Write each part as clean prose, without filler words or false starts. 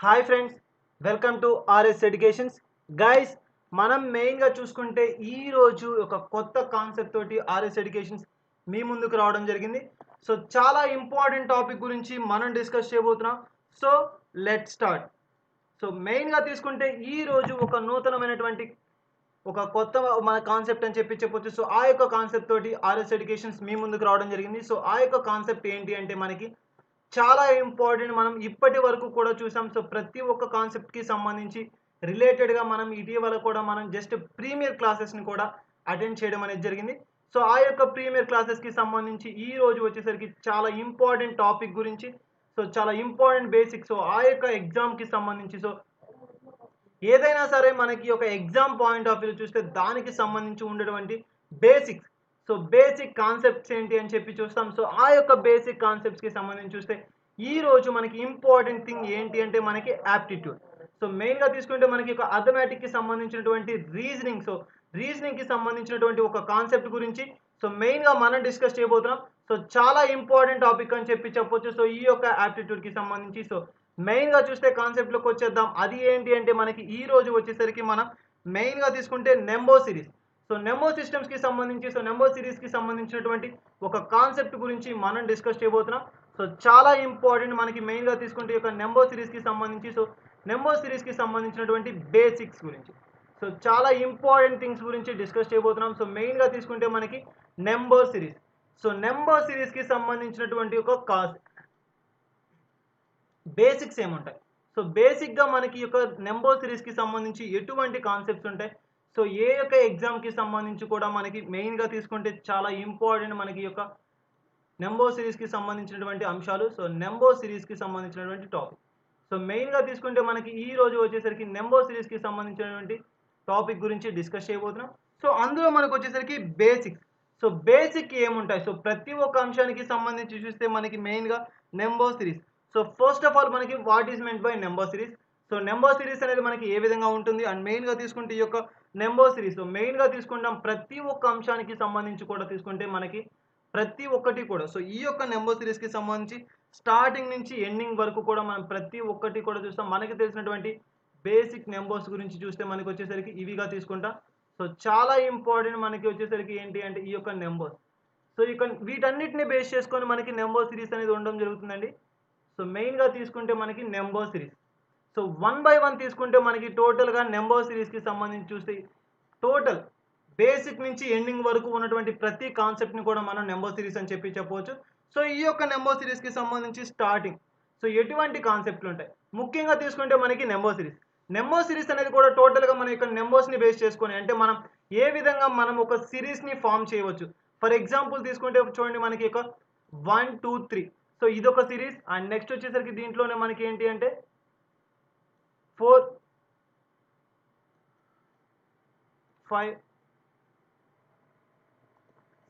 Hi friends, welcome to RS educations. Guys, మనం మెయిన్గా చూసుకుంటే ఈరోజు ఒక కొత్త కాన్సెప్ట్ తోటి ఆర్ఎస్ ఎడ్యుకేషన్స్ మీ ముందుకు రావడం జరిగింది. సో చాలా ఇంపార్టెంట్ టాపిక్ గురించి మనం డిస్కస్ చేయబోతున్నాం. So let start. సో మెయిన్గా తీసుకుంటే ఈరోజు ఒక నూతనమైనటువంటి ఒక కొత్త మన కాన్సెప్ట్ అని చెప్పొచ్చు. సో ఆ యొక్క కాన్సెప్ట్ తోటి ఆర్ఎస్ ఎడ్యుకేషన్స్ మీ ముందుకు రావడం జరిగింది. సో ఆ యొక్క కాన్సెప్ట్ ఏంటి అంటే మనకి చాలా ఇంపార్టెంట్. మనం ఇప్పటి వరకు కూడా చూసాం. సో ప్రతి ఒక్క కాన్సెప్ట్కి సంబంధించి రిలేటెడ్గా మనం ఇటీవల కూడా మనం జస్ట్ ప్రీమియర్ క్లాసెస్ని కూడా అటెండ్ చేయడం అనేది జరిగింది. సో ఆ యొక్క ప్రీమియర్ క్లాసెస్కి సంబంధించి ఈ రోజు వచ్చేసరికి చాలా ఇంపార్టెంట్ టాపిక్ గురించి, సో చాలా ఇంపార్టెంట్ బేసిక్, సో ఆ యొక్క ఎగ్జామ్కి సంబంధించి, సో ఏదైనా సరే మనకి ఒక ఎగ్జామ్ పాయింట్ ఆఫ్ వ్యూ చూస్తే దానికి సంబంధించి ఉండేటువంటి బేసిక్స్, సో బేసిక్ కాన్సెప్ట్స్ ఏంటి అని చెప్పి చూస్తాం. సో ఆ యొక్క బేసిక్ కాన్సెప్ట్స్కి సంబంధించి చూస్తే ఈ రోజు మనకి ఇంపార్టెంట్ థింగ్ ఏంటి అంటే మనకి యాప్టిట్యూడ్. సో మెయిన్గా తీసుకుంటే మనకి ఒక అథమెటిక్కి సంబంధించినటువంటి రీజనింగ్, సో రీజనింగ్కి సంబంధించినటువంటి ఒక కాన్సెప్ట్ గురించి సో మెయిన్గా మనం డిస్కస్ చేయబోతున్నాం. సో చాలా ఇంపార్టెంట్ టాపిక్ అని చెప్పి చెప్పొచ్చు. సో ఈ యొక్క యాప్టిట్యూడ్కి సంబంధించి సో మెయిన్గా చూస్తే కాన్సెప్ట్లోకి వచ్చేద్దాం. అది ఏంటి అంటే మనకి ఈ రోజు వచ్చేసరికి మనం మెయిన్గా తీసుకుంటే నెంబో సిరీస్. సో నెంబో సిస్టమ్స్కి సంబంధించి, సో నెంబో సిరీస్కి సంబంధించినటువంటి ఒక కాన్సెప్ట్ గురించి మనం డిస్కస్ చేయబోతున్నాం. సో చాలా ఇంపార్టెంట్ మనకి మెయిన్గా తీసుకుంటే ఒక నెంబో సిరీస్కి సంబంధించి, సో నెంబో సిరీస్కి సంబంధించినటువంటి బేసిక్స్ గురించి, సో చాలా ఇంపార్టెంట్ థింగ్స్ గురించి డిస్కస్ చేయబోతున్నాం. సో మెయిన్గా తీసుకుంటే మనకి నెంబర్ సిరీస్. సో నెంబర్ సిరీస్కి సంబంధించినటువంటి ఒక బేసిక్స్ ఏముంటాయి. సో బేసిక్గా మనకి యొక్క నెంబర్ సిరీస్కి సంబంధించి ఎటువంటి కాన్సెప్ట్స్ ఉంటాయి. సో ఏ యొక్క ఎగ్జామ్కి సంబంధించి కూడా మనకి మెయిన్గా తీసుకుంటే చాలా ఇంపార్టెంట్ మనకి యొక్క నెంబర్ సిరీస్కి సంబంధించినటువంటి అంశాలు. సో నెంబర్ సిరీస్కి సంబంధించినటువంటి టాపిక్. సో మెయిన్గా తీసుకుంటే మనకి ఈ రోజు వచ్చేసరికి నెంబర్ సిరీస్కి సంబంధించినటువంటి టాపిక్ గురించి డిస్కస్ చేయబోతున్నాం. సో అందులో మనకు వచ్చేసరికి బేసిక్స్. సో బేసిక్ ఏముంటాయి, సో ప్రతి ఒక్క అంశానికి సంబంధించి చూస్తే మనకి మెయిన్గా number series. So first of all మనకి what is meant by number series. So number series అనేది మనకి ఏ విధంగా ఉంటుంది అండ్ మెయిన్గా తీసుకుంటే ఈ యొక్క నెంబర్ సిరీస్, సో మెయిన్గా తీసుకుంటాం ప్రతి ఒక్క అంశానికి సంబంధించి కూడా తీసుకుంటే మనకి ప్రతి ఒక్కటి కూడా, సో ఈ యొక్క నెంబర్ సిరీస్కి సంబంధించి స్టార్టింగ్ నుంచి ఎండింగ్ వరకు కూడా మనం ప్రతి ఒక్కటి కూడా చూస్తాం. మనకి తెలిసినటువంటి బేసిక్ నెంబర్స్ గురించి చూస్తే మనకి వచ్చేసరికి ఇవిగా తీసుకుంటాం. సో చాలా ఇంపార్టెంట్ మనకి వచ్చేసరికి ఏంటి అంటే ఈ యొక్క నెంబర్స్. సో ఇక వీటన్నిటిని బేస్ చేసుకొని మనకి నెంబర్ సిరీస్ అనేది ఉండడం జరుగుతుందండి. సో మెయిన్గా తీసుకుంటే మనకి number series. So one by one తీసుకుంటే మనకి టోటల్గా నెంబర్ సిరీస్కి సంబంధించి చూస్తే టోటల్ బేసిక్ నుంచి ఎండింగ్ వరకు ఉన్నటువంటి ప్రతి కాన్సెప్ట్ని కూడా మనం నెంబర్ సిరీస్ అని చెప్పి చెప్పవచ్చు. సో ఈ యొక్క నెంబర్ సిరీస్కి సంబంధించి స్టార్టింగ్ సో ఎటువంటి కాన్సెప్ట్లు ఉంటాయి ముఖ్యంగా తీసుకుంటే మనకి నెంబర్ సిరీస్. నెంబర్ సిరీస్ అనేది కూడా టోటల్గా మన యొక్క నెంబర్స్ని బేస్ చేసుకొని, అంటే మనం ఏ విధంగా మనం ఒక సిరీస్ని ఫామ్ చేయవచ్చు. ఫర్ ఎగ్జాంపుల్ తీసుకుంటే చూడండి మనకి ఒక 1 2 3, సో ఇదొక సిరీస్. అండ్ నెక్స్ట్ వచ్చేసరికి దీంట్లోనే మనకి ఏంటి అంటే 4 5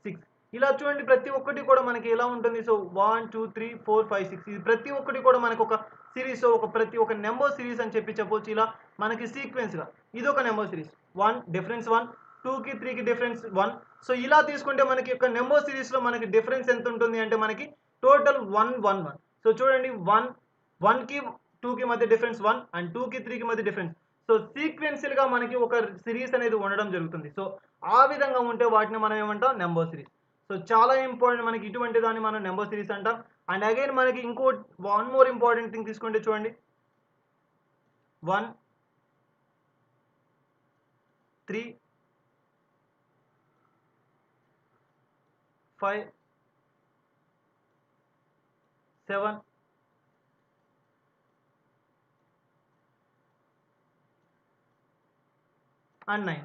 6, ఇలా చూడండి ప్రతి ఒక్కటి కూడా మనకి ఎలా ఉంటుంది. సో 1 2 3 4 5 6, ఇది ప్రతి ఒక్కటి కూడా మనకు ఒక సిరీస్, ఒక ప్రతి ఒక్క నెంబర్ సిరీస్ అని చెప్పి చెప్పవచ్చు. ఇలా మనకి సీక్వెన్స్గా ఇది ఒక నెంబర్ సిరీస్. 1 డిఫరెన్స్ 1, 2కి 3కి డిఫరెన్స్ 1. సో ఇలా తీసుకుంటే మనకి యొక్క నెంబర్ సిరీస్లో మనకి డిఫరెన్స్ ఎంత ఉంటుంది అంటే మనకి టోటల్ 1 1 1. సో చూడండి 1కి 2కి మధ్య డిఫరెన్స్ 1 అండ్ 2కి 3కి మధ్య డిఫరెన్స్. సో సీక్వెన్షియల్గా మనకి ఒక సిరీస్ అనేది ఉండడం జరుగుతుంది. సో ఆ విధంగా ఉంటే వాటిని మనం ఏమంటాం, నెంబర్ సిరీస్. సో చాలా ఇంపార్టెంట్ మనకి ఇటువంటి దాన్ని మనం నెంబర్ సిరీస్ అంటాం. అండ్ అగైన్ మనకి ఇంకో వన్ మోర్ ఇంపార్టెంట్ థింగ్ తీసుకుంటే చూడండి 1 3 5 7 అండ్ 9.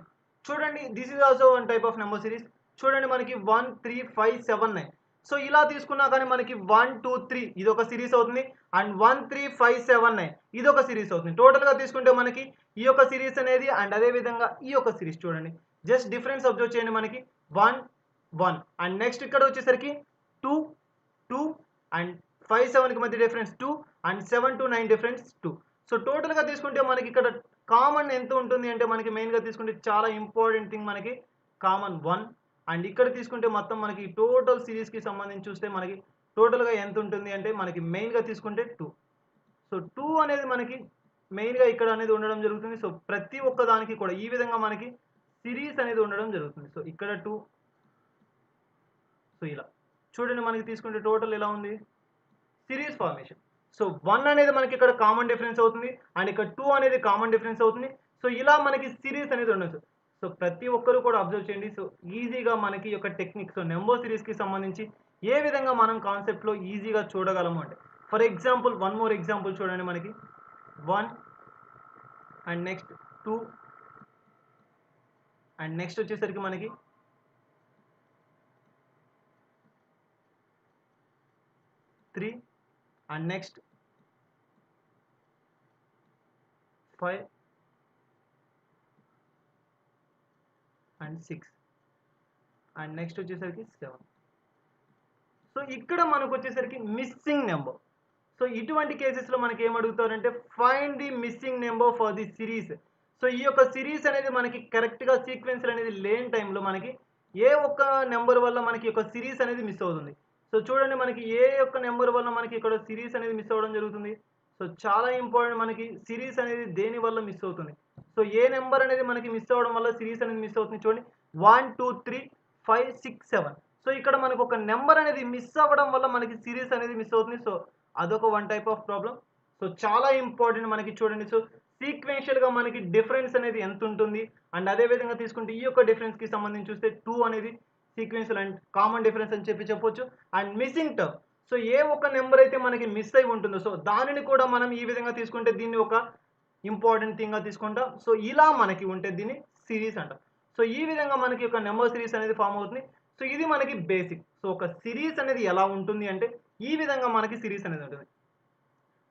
చూడండి this is also one type of number series. చూడండి మనకి 1 3 5 7 9. సో ఇలా తీసుకున్నా కానీ మనకి 1 2 3 ఇది ఒక సిరీస్ అవుతుంది. అండ్ 1 3 5 7 9 ఇది ఒక సిరీస్ అవుతుంది. టోటల్గా తీసుకుంటే మనకి ఈ యొక్క సిరీస్ అనేది అండ్ అదే విధంగా ఈ యొక్క సిరీస్ చూడండి జస్ట్ డిఫరెన్స్ అబ్జర్వ్ చేయండి. మనకి 1 1 అండ్ నెక్స్ట్ ఇక్కడ వచ్చేసరికి 2 2 అండ్ 5 7కి మధ్య difference 2 and 7 to 9 difference 2. So టోటల్గా తీసుకుంటే మనకి ఇక్కడ కామన్ ఎంత ఉంటుంది అంటే మనకి మెయిన్గా తీసుకుంటే చాలా ఇంపార్టెంట్ థింగ్ మనకి కామన్ 1. అండ్ ఇక్కడ తీసుకుంటే మొత్తం మనకి టోటల్ సిరీస్కి సంబంధించి చూస్తే మనకి టోటల్గా ఎంత ఉంటుంది అంటే మనకి మెయిన్గా తీసుకుంటే 2. సో 2 అనేది మనకి మెయిన్గా ఇక్కడ అనేది ఉండడం జరుగుతుంది. సో ప్రతి ఒక్క దానికి కూడా ఈ విధంగా మనకి సిరీస్ అనేది ఉండడం జరుగుతుంది. సో ఇక్కడ 2, సో ఇలా చూడండి మనకి తీసుకుంటే టోటల్ ఎలా ఉంది సిరీస్ ఫార్మేషన్. సో 1 అనేది మనకి ఇక్కడ కామన్ డిఫరెన్స్ అవుతుంది అండ్ ఇక్కడ 2 అనేది కామన్ డిఫరెన్స్ అవుతుంది. సో ఇలా మనకి సిరీస్ అనేది ఉండొచ్చు. సో ప్రతి ఒక్కరు కూడా అబ్జర్వ్ చేయండి. సో ఈజీగా మనకి యొక్క టెక్నిక్ సో నెంబర్ సిరీస్కి సంబంధించి ఏ విధంగా మనం కాన్సెప్ట్లో ఈజీగా చూడగలము అంటే for example one more example చూడండి మనకి 1 అండ్ నెక్స్ట్ 2 అండ్ నెక్స్ట్ వచ్చేసరికి మనకి 3 and next 5 and 6 and next వచ్చేసరికి 7. సో ఇక్కడ మనకు వచ్చేసరికి మిస్సింగ్ నెంబర్. సో ఇటువంటి కేసెస్లో మనకి ఏం అడుగుతారంటే find the missing number for the series. So ఈ యొక్క సిరీస్ అనేది మనకి కరెక్ట్గా సీక్వెన్స్ అనేది లేని టైంలో మనకి ఏ ఒక్క నెంబర్ వల్ల మనకి యొక్క సిరీస్ అనేది మిస్ అవుతుంది. సో చూడండి మనకి ఏ ఒక్క నెంబర్ వల్ల మనకి ఇక్కడ సిరీస్ అనేది మిస్ అవ్వడం జరుగుతుంది. సో చాలా ఇంపార్టెంట్ మనకి సిరీస్ అనేది దేని వల్ల మిస్ అవుతుంది. సో ఏ నెంబర్ అనేది మనకి మిస్ అవ్వడం వల్ల సిరీస్ అనేది మిస్ అవుతుంది చూడండి 1 2 3 5 6 7. సో ఇక్కడ మనకు ఒక నెంబర్ అనేది మిస్ అవ్వడం వల్ల మనకి సిరీస్ అనేది మిస్ అవుతుంది. సో అదొక one type of problem. So చాలా ఇంపార్టెంట్ మనకి చూడండి. సో సీక్వెన్షియల్గా మనకి డిఫరెన్స్ అనేది ఎంత ఉంటుంది అండ్ అదే విధంగా తీసుకుంటే ఈ యొక్క డిఫరెన్స్కి సంబంధించి చూస్తే 2 అనేది సీక్వెన్షియల్ అండ్ కామన్ డిఫరెన్స్ అని చెప్పొచ్చు. అండ్ మిస్సింగ్ టర్మ్ సో ఏ ఒక్క నెంబర్ అయితే మనకి మిస్ అయి ఉంటుందో సో దానిని కూడా మనం ఈ విధంగా తీసుకుంటే దీన్ని ఒక ఇంపార్టెంట్ థింగ్గా తీసుకుంటాం. సో ఇలా మనకి ఉంటే దీన్ని సిరీస్ అంటాం. సో ఈ విధంగా మనకి ఒక నెంబర్ సిరీస్ అనేది ఫామ్ అవుతుంది. సో ఇది మనకి బేసిక్. సో ఒక సిరీస్ అనేది ఎలా ఉంటుంది అంటే ఈ విధంగా మనకి సిరీస్ అనేది ఉంటుంది.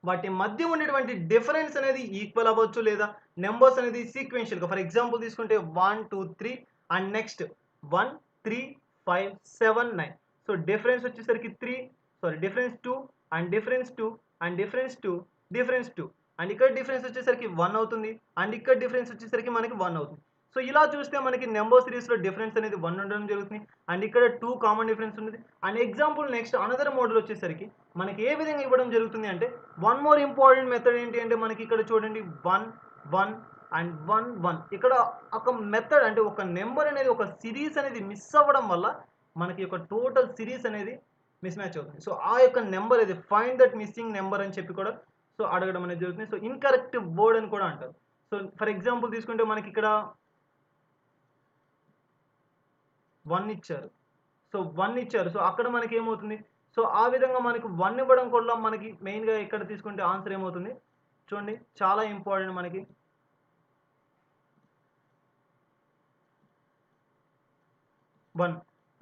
వాటి మధ్య ఉండేటువంటి డిఫరెన్స్ అనేది ఈక్వల్ అవ్వచ్చు లేదా నెంబర్స్ అనేది సీక్వెన్షియల్గా ఫర్ ఎగ్జాంపుల్ తీసుకుంటే 1 2 3 అండ్ నెక్స్ట్ 1 3 5 7 9. సో డిఫరెన్స్ వచ్చేసరికి 3 sorry difference 2 and difference 2 and difference 2 difference 2 and ఇక్కడ డిఫరెన్స్ వచ్చేసరికి 1 అవుతుంది అండ్ ఇక్కడ డిఫరెన్స్ వచ్చేసరికి మనకి 1 అవుతుంది. సో ఇలా చూస్తే మనకి నెంబర్ సిరీస్లో డిఫరెన్స్ అనేది 1 ఉండడం జరుగుతుంది అండ్ ఇక్కడ 2 కామన్ డిఫరెన్స్ ఉంది. And example next another model వచ్చేసరికి మనకి ఏ విధంగా ఇవ్వడం జరుగుతుంది అంటే వన్ మోర్ ఇంపార్టెంట్ మెథడ్ ఏంటి అంటే మనకి ఇక్కడ చూడండి 1 1 అండ్ 1 1. ఇక్కడ ఒక మెథడ్ అంటే ఒక నెంబర్ అనేది ఒక సిరీస్ అనేది మిస్ అవ్వడం వల్ల మనకి యొక్క టోటల్ సిరీస్ అనేది మిస్ మ్యాచ్ అవుతుంది. సో ఆ యొక్క నెంబర్ ఇది ఫైండ్ దట్ మిస్సింగ్ నెంబర్ అని చెప్పి కూడా సో అడగడం అనేది జరుగుతుంది. సో ఇన్కరెక్ట్ వర్డ్ అని కూడా అంటారు. సో ఫర్ ఎగ్జాంపుల్ తీసుకుంటే మనకి ఇక్కడ 1 ఇచ్చారు. సో 1 ఇచ్చారు. సో అక్కడ మనకి ఏమవుతుంది సో ఆ విధంగా మనకి 1 ఇవ్వడం కూడా మనకి మెయిన్గా ఇక్కడ తీసుకుంటే ఆన్సర్ ఏమవుతుంది చూడండి చాలా ఇంపార్టెంట్ మనకి 1.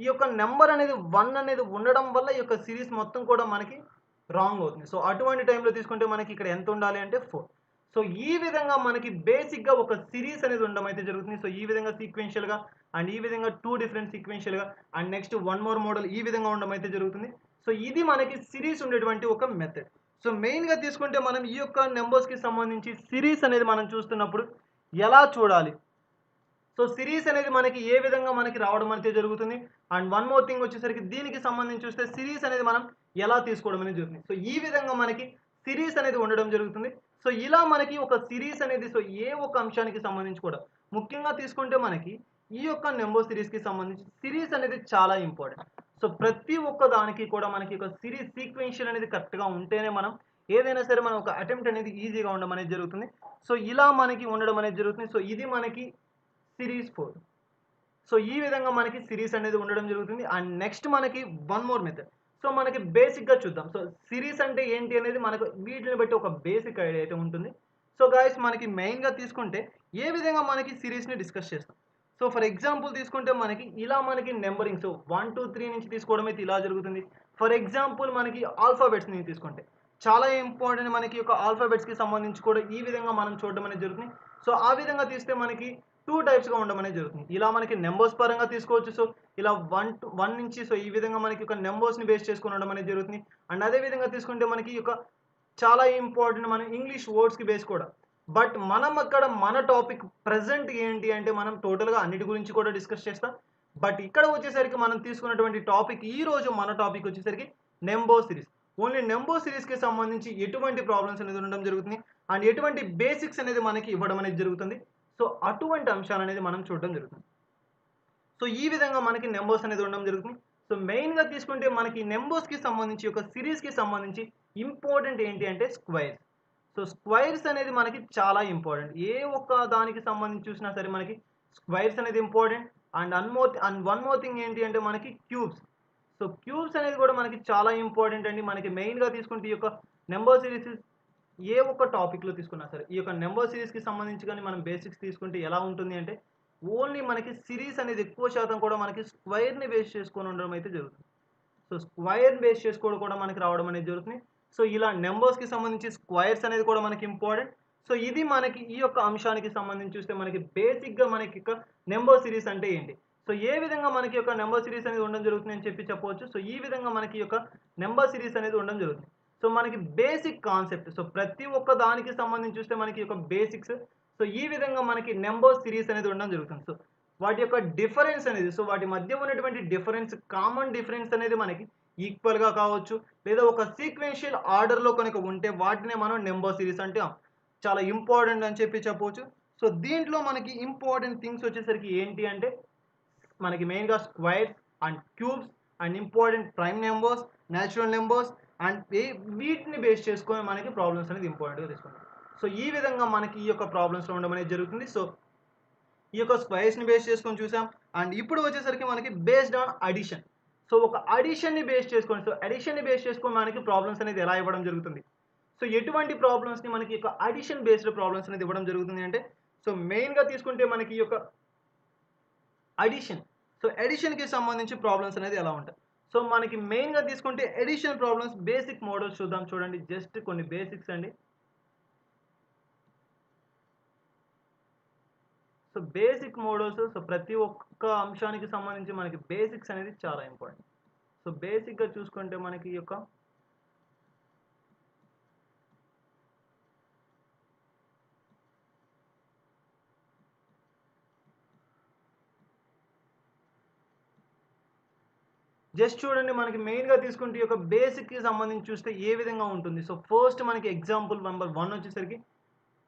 ఈ యొక్క నెంబర్ అనేది 1 అనేది ఉండడం వల్ల ఈ యొక్క సిరీస్ మొత్తం కూడా మనకి రాంగ్ అవుతుంది. సో అటువంటి టైంలో తీసుకుంటే మనకి ఇక్కడ ఎంత ఉండాలి అంటే 4. సో ఈ విధంగా మనకి బేసిక్గా ఒక సిరీస్ అనేది ఉండడం అయితే జరుగుతుంది. సో ఈ విధంగా సీక్వెన్షియల్గా అండ్ ఈ విధంగా 2 డిఫరెంట్ సీక్వెన్షియల్గా and next one more model ఈ విధంగా ఉండడం అయితే జరుగుతుంది. సో ఇది మనకి సిరీస్ ఉండేటువంటి ఒక మెథడ్. సో మెయిన్గా తీసుకుంటే మనం ఈ యొక్క నెంబర్స్కి సంబంధించి సిరీస్ అనేది మనం చూస్తున్నప్పుడు ఎలా చూడాలి. సో సిరీస్ అనేది మనకి ఏ విధంగా మనకి రావడం అయితే జరుగుతుంది అండ్ వన్ మోర్ థింగ్ వచ్చేసరికి దీనికి సంబంధించి చూస్తే సిరీస్ అనేది మనం ఎలా తీసుకోవడం అనేది జరుగుతుంది. సో ఈ విధంగా మనకి సిరీస్ అనేది ఉండడం జరుగుతుంది. సో ఇలా మనకి ఒక సిరీస్ అనేది సో ఏ ఒక్క అంశానికి సంబంధించి కూడా ముఖ్యంగా తీసుకుంటే మనకి ఈ యొక్క నెంబర్ సిరీస్కి సంబంధించి సిరీస్ అనేది చాలా ఇంపార్టెంట్. సో ప్రతి ఒక్క దానికి కూడా మనకి ఒక సిరీస్ సీక్వెన్షియల్ అనేది కరెక్ట్గా ఉంటేనే మనం ఏదైనా సరే మనం ఒక అటెంప్ట్ అనేది ఈజీగా ఉండడం అనేది జరుగుతుంది. సో ఇలా మనకి ఉండడం అనేది జరుగుతుంది. సో ఇది మనకి సిరీస్ 4. సో ఈ విధంగా మనకి సిరీస్ అనేది ఉండడం జరుగుతుంది అండ్ నెక్స్ట్ మనకి వన్ మోర్ మెథడ్. సో మనకి బేసిక్గా చూద్దాం. సో సిరీస్ అంటే ఏంటి అనేది మనకు వీటిని బట్టి ఒక బేసిక్ ఐడియా అయితే ఉంటుంది. సో గాయస్ మనకి మెయిన్గా తీసుకుంటే ఏ విధంగా మనకి సిరీస్ని డిస్కస్ చేస్తాం. సో ఫర్ ఎగ్జాంపుల్ తీసుకుంటే మనకి ఇలా మనకి నెంబరింగ్ సో 1 2 3 నుంచి తీసుకోవడం అయితే ఇలా జరుగుతుంది. ఫర్ ఎగ్జాంపుల్ మనకి ఆల్ఫాబెట్స్ని తీసుకుంటే చాలా ఇంపార్టెంట్ మనకి ఒక ఆల్ఫాబెట్స్కి సంబంధించి కూడా ఈ విధంగా మనం చూడడం అనేది జరుగుతుంది. సో ఆ విధంగా తీస్తే మనకి 2 టైప్స్గా ఉండడం అనేది జరుగుతుంది. ఇలా మనకి నెంబర్స్ పరంగా తీసుకోవచ్చు. సో ఇలా 1 నుంచి సో ఈ విధంగా మనకి ఒక నెంబర్స్ని బేస్ చేసుకుని ఉండడం అనేది జరుగుతుంది. అండ్ అదే విధంగా తీసుకుంటే మనకి ఒక చాలా ఇంపార్టెంట్ మన ఇంగ్లీష్ వర్డ్స్కి బేస్ కూడా. బట్ మనం అక్కడ మన టాపిక్ ప్రజెంట్ ఏంటి అంటే మనం టోటల్గా అన్నిటి గురించి కూడా డిస్కస్ చేస్తాం. బట్ ఇక్కడ వచ్చేసరికి మనం తీసుకున్నటువంటి టాపిక్ ఈ రోజు మన టాపిక్ వచ్చేసరికి నెంబర్ సిరీస్. ఓన్లీ నెంబర్ సిరీస్కి సంబంధించి ఎటువంటి ప్రాబ్లమ్స్ అనేది ఉండడం జరుగుతుంది అండ్ ఎటువంటి బేసిక్స్ అనేది మనకి ఇవ్వడం అనేది జరుగుతుంది. సో అటువంటి అంశాలు అనేది మనం చూడడం జరుగుతుంది. సో ఈ విధంగా మనకి నెంబర్స్ అనేది ఉండడం జరుగుతుంది. సో మెయిన్గా తీసుకుంటే మనకి నెంబర్స్కి సంబంధించి ఒక సిరీస్కి సంబంధించి ఇంపార్టెంట్ ఏంటి అంటే స్క్వేర్స్. సో స్క్వేర్స్ అనేది మనకి చాలా ఇంపార్టెంట్. ఏ ఒక్క దానికి సంబంధించి చూసినా సరే మనకి స్క్వేర్స్ అనేది important. And one more thing ఏంటి అంటే మనకి క్యూబ్స్. సో క్యూబ్స్ అనేది కూడా మనకి చాలా ఇంపార్టెంట్ అండి. మనకి మెయిన్గా తీసుకుంటే ఈ యొక్క నెంబర్ సిరీస్ ఏ ఒక్క టాపిక్లో తీసుకున్నా సరే ఈ యొక్క నెంబర్ సిరీస్కి సంబంధించి కానీ మనం బేసిక్స్ తీసుకుంటే ఎలా ఉంటుంది అంటే ఓన్లీ మనకి సిరీస్ అనేది ఎక్కువ శాతం కూడా మనకి స్క్వేర్ని బేస్ చేసుకొని ఉండడం అయితే జరుగుతుంది. సో స్క్వేర్ బేస్ చేసుకోవడం కూడా మనకి రావడం అనేది జరుగుతుంది. సో ఇలా నెంబర్స్కి సంబంధించి స్క్వేర్స్ అనేది కూడా మనకి ఇంపార్టెంట్. సో ఇది మనకి ఈ యొక్క అంశానికి సంబంధించి చూస్తే మనకి బేసిక్గా మనకి యొక్క నెంబర్ సిరీస్ అంటే ఏంటి, సో ఏ విధంగా మనకి యొక్క నెంబర్ సిరీస్ అనేది ఉండడం జరుగుతుంది అని చెప్పవచ్చు. సో ఈ విధంగా మనకి యొక్క నెంబర్ సిరీస్ అనేది ఉండడం జరుగుతుంది. సో మనకి బేసిక్ కాన్సెప్ట్, సో ప్రతి ఒక్క దానికి సంబంధించి చూస్తే మనకి యొక్క బేసిక్స్. సో ఈ విధంగా మనకి నెంబర్ సిరీస్ అనేది ఉండడం జరుగుతుంది. సో వాటి యొక్క డిఫరెన్స్ అనేది, సో వాటి మధ్య ఉన్నటువంటి డిఫరెన్స్, కామన్ డిఫరెన్స్ అనేది మనకి ఈక్వల్గా కావచ్చు లేదా ఒక సీక్వెన్షియల్ ఆర్డర్లో కనుక ఉంటే వాటినే మనం నెంబర్ సిరీస్ అంటే చాలా ఇంపార్టెంట్ అని చెప్పవచ్చు. సో దీంట్లో మనకి ఇంపార్టెంట్ థింగ్స్ వచ్చేసరికి ఏంటి అంటే మనకి మెయిన్గా squares and cubes and important prime numbers, natural numbers and వీటిని బేస్ చేసుకొని మనకి ప్రాబ్లమ్స్ అనేది ఇంపార్టెంట్గా తీసుకుంటాం. సో ఈ విధంగా మనకి ఈ యొక్క ప్రాబ్లమ్స్లో ఉండడం అనేది జరుగుతుంది. సో ఈ యొక్క స్క్వేర్స్ని బేస్ చేసుకొని చూసాం. అండ్ ఇప్పుడు వచ్చేసరికి మనకి బేస్డ్ ఆన్ అడిషన్. సో ఒక అడిషన్ని బేస్ చేసుకొని, సో అడిషన్ని బేస్ చేసుకొని మనకి ప్రాబ్లమ్స్ అనేది ఎలా ఇవ్వడం జరుగుతుంది, సో ఎటువంటి ప్రాబ్లమ్స్ని మనకి యొక్క అడిషన్ బేస్డ్ ప్రాబ్లమ్స్ అనేది ఇవ్వడం జరుగుతుంది అంటే, సో మెయిన్గా తీసుకుంటే మనకి ఈ యొక్క అడిషన్, సో అడిషన్కి సంబంధించి ప్రాబ్లమ్స్ అనేది ఎలా ఉంటాయి. సో మనకి మెయిన్గా తీసుకుంటే అడిషన్ ప్రాబ్లమ్స్ బేసిక్ మోడల్స్ చూద్దాం. చూడండి, జస్ట్ కొన్ని బేసిక్స్ అండి. సో బేసిక్ మోడల్స్, సో ప్రతి ఒక్క అంశానికి సంబంధించి మనకి బేసిక్స్ అనేది చాలా ఇంపార్టెంట్. సో బేసిక్గా చూసుకుంటే మనకి ఈ యొక్క జస్ట్ చూడండి, మనకి మెయిన్గా తీసుకుంటే ఈ యొక్క బేసిక్కి సంబంధించి చూస్తే ఏ విధంగా ఉంటుంది. సో ఫస్ట్ మనకి ఎగ్జాంపుల్ నెంబర్ 1 వచ్చేసరికి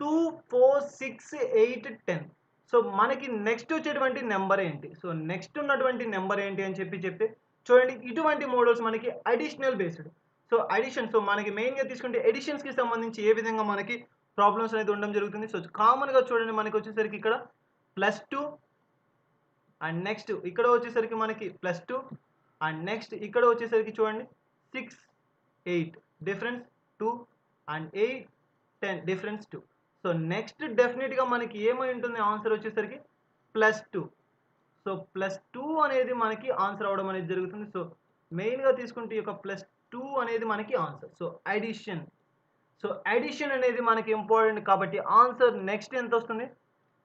2, 4, 6, 8, 10. సో మనకి నెక్స్ట్ వచ్చేటువంటి నెంబర్ ఏంటి, సో నెక్స్ట్ ఉన్నటువంటి నెంబర్ ఏంటి అని చెప్తే చూడండి, ఇటువంటి మోడల్స్ మనకి additional based. So addition, so మనకి మెయిన్గా తీసుకుంటే ఎడిషన్స్కి సంబంధించి ఏ విధంగా మనకి ప్రాబ్లమ్స్ అనేది ఉండడం జరుగుతుంది. సో కామన్గా చూడండి, మనకి వచ్చేసరికి ఇక్కడ +2 అండ్ నెక్స్ట్ ఇక్కడ వచ్చేసరికి మనకి +2 అండ్ నెక్స్ట్ ఇక్కడ వచ్చేసరికి చూడండి 6, 8 difference 2 and 8, 10 difference 2. So next డెఫినెట్గా మనకి ఏమై ఉంటుంది, ఆన్సర్ వచ్చేసరికి +2. సో +2 అనేది మనకి ఆన్సర్ అవడం అనేది జరుగుతుంది. సో మెయిన్గా తీసుకుంటే ఈ యొక్క +2 అనేది మనకి answer. So addition, so addition అనేది మనకి ఇంపార్టెంట్ కాబట్టి ఆన్సర్ నెక్స్ట్ ఎంత వస్తుంది.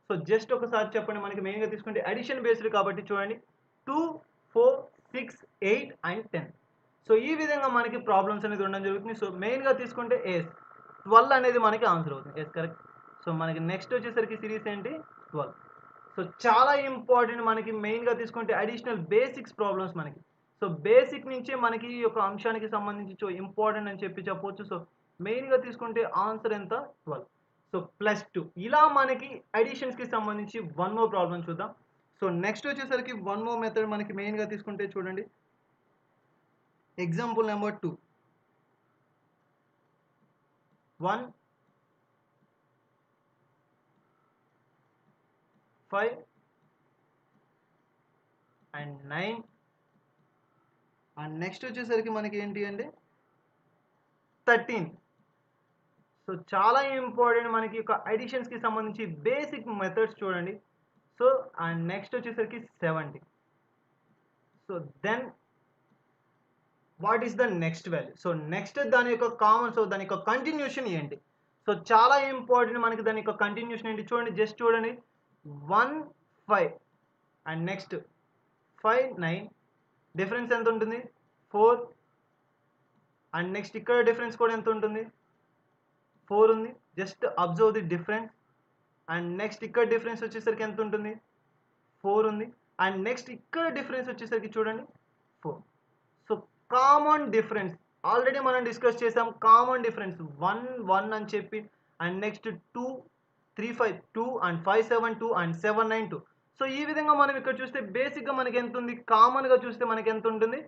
సో జస్ట్ ఒకసారి చెప్పండి, మనకి మెయిన్గా తీసుకుంటే అడిషన్ బేస్డ్ కాబట్టి చూడండి 2, 4, 6, 8 అండ్ 10. సో ఈ విధంగా మనకి ప్రాబ్లమ్స్ అనేది ఉండడం జరుగుతుంది. సో మెయిన్గా తీసుకుంటే 12 అనేది మనకి ఆన్సర్ అవుతుంది. కరెక్ట్. సో మనకి నెక్స్ట్ వచ్చేసరికి సిరీస్ ఏంటి 12. సో చాలా ఇంపార్టెంట్ మనకి మెయిన్గా తీసుకుంటే అడిషనల్ బేసిక్స్ ప్రాబ్లమ్స్ మనకి. సో బేసిక్ నుంచే మనకి ఈ యొక్క అంశానికి సంబంధించి ఇంపార్టెంట్ అని చెప్పవచ్చు. సో మెయిన్గా తీసుకుంటే ఆన్సర్ ఎంత 12. సో +2 ఇలా మనకి అడిషన్స్కి సంబంధించి వన్ మోర్ ప్రాబ్లం చూద్దాం. సో నెక్స్ట్ వచ్చేసరికి వన్ మోర్ మెథడ్ మనకి మెయిన్గా తీసుకుంటే చూడండి, example number 2, 1, 5 and 9 and next వచ్చేసరికి మనకి ఏంటి అంటే 13. సో చాలా ఇంపార్టెంట్ మనకి యొక్క అడిషన్స్కి సంబంధించి బేసిక్ మెథడ్స్ చూడండి. సో అండ్ నెక్స్ట్ వచ్చేసరికి 70. So then what is the next value, so next దాని యొక్క కామన్, సో దాని యొక్క కంటిన్యూషన్ ఏంటి. సో చాలా ఇంపార్టెంట్ మనకి దాని యొక్క కంటిన్యూషన్ ఏంటి చూడండి, జస్ట్ చూడండి 1, 5 అండ్ నెక్స్ట్ 5, 9 డిఫరెన్స్ ఎంత ఉంటుంది 4 అండ్ నెక్స్ట్ ఇక్కడ డిఫరెన్స్ కూడా ఎంత ఉంటుంది 4 ఉంది. Just observe the difference. And next ఇక్కడ డిఫరెన్స్ వచ్చేసరికి ఎంత ఉంటుంది 4 ఉంది. అండ్ నెక్స్ట్ ఇక్కడ డిఫరెన్స్ వచ్చేసరికి చూడండి 4. సో కామన్ డిఫరెన్స్, ఆల్రెడీ మనం డిస్కస్ చేసాం కామన్ డిఫరెన్స్ 1 అని చెప్పి, and next 2 3 5 2 and 5 7 2 and 7 9 2. So ఈ విధంగా మనం ఇక్కడ చూస్తే బేసిక్గా మనకి ఎంత ఉంది, కామన్గా చూస్తే మనకి ఎంత ఉంటుంది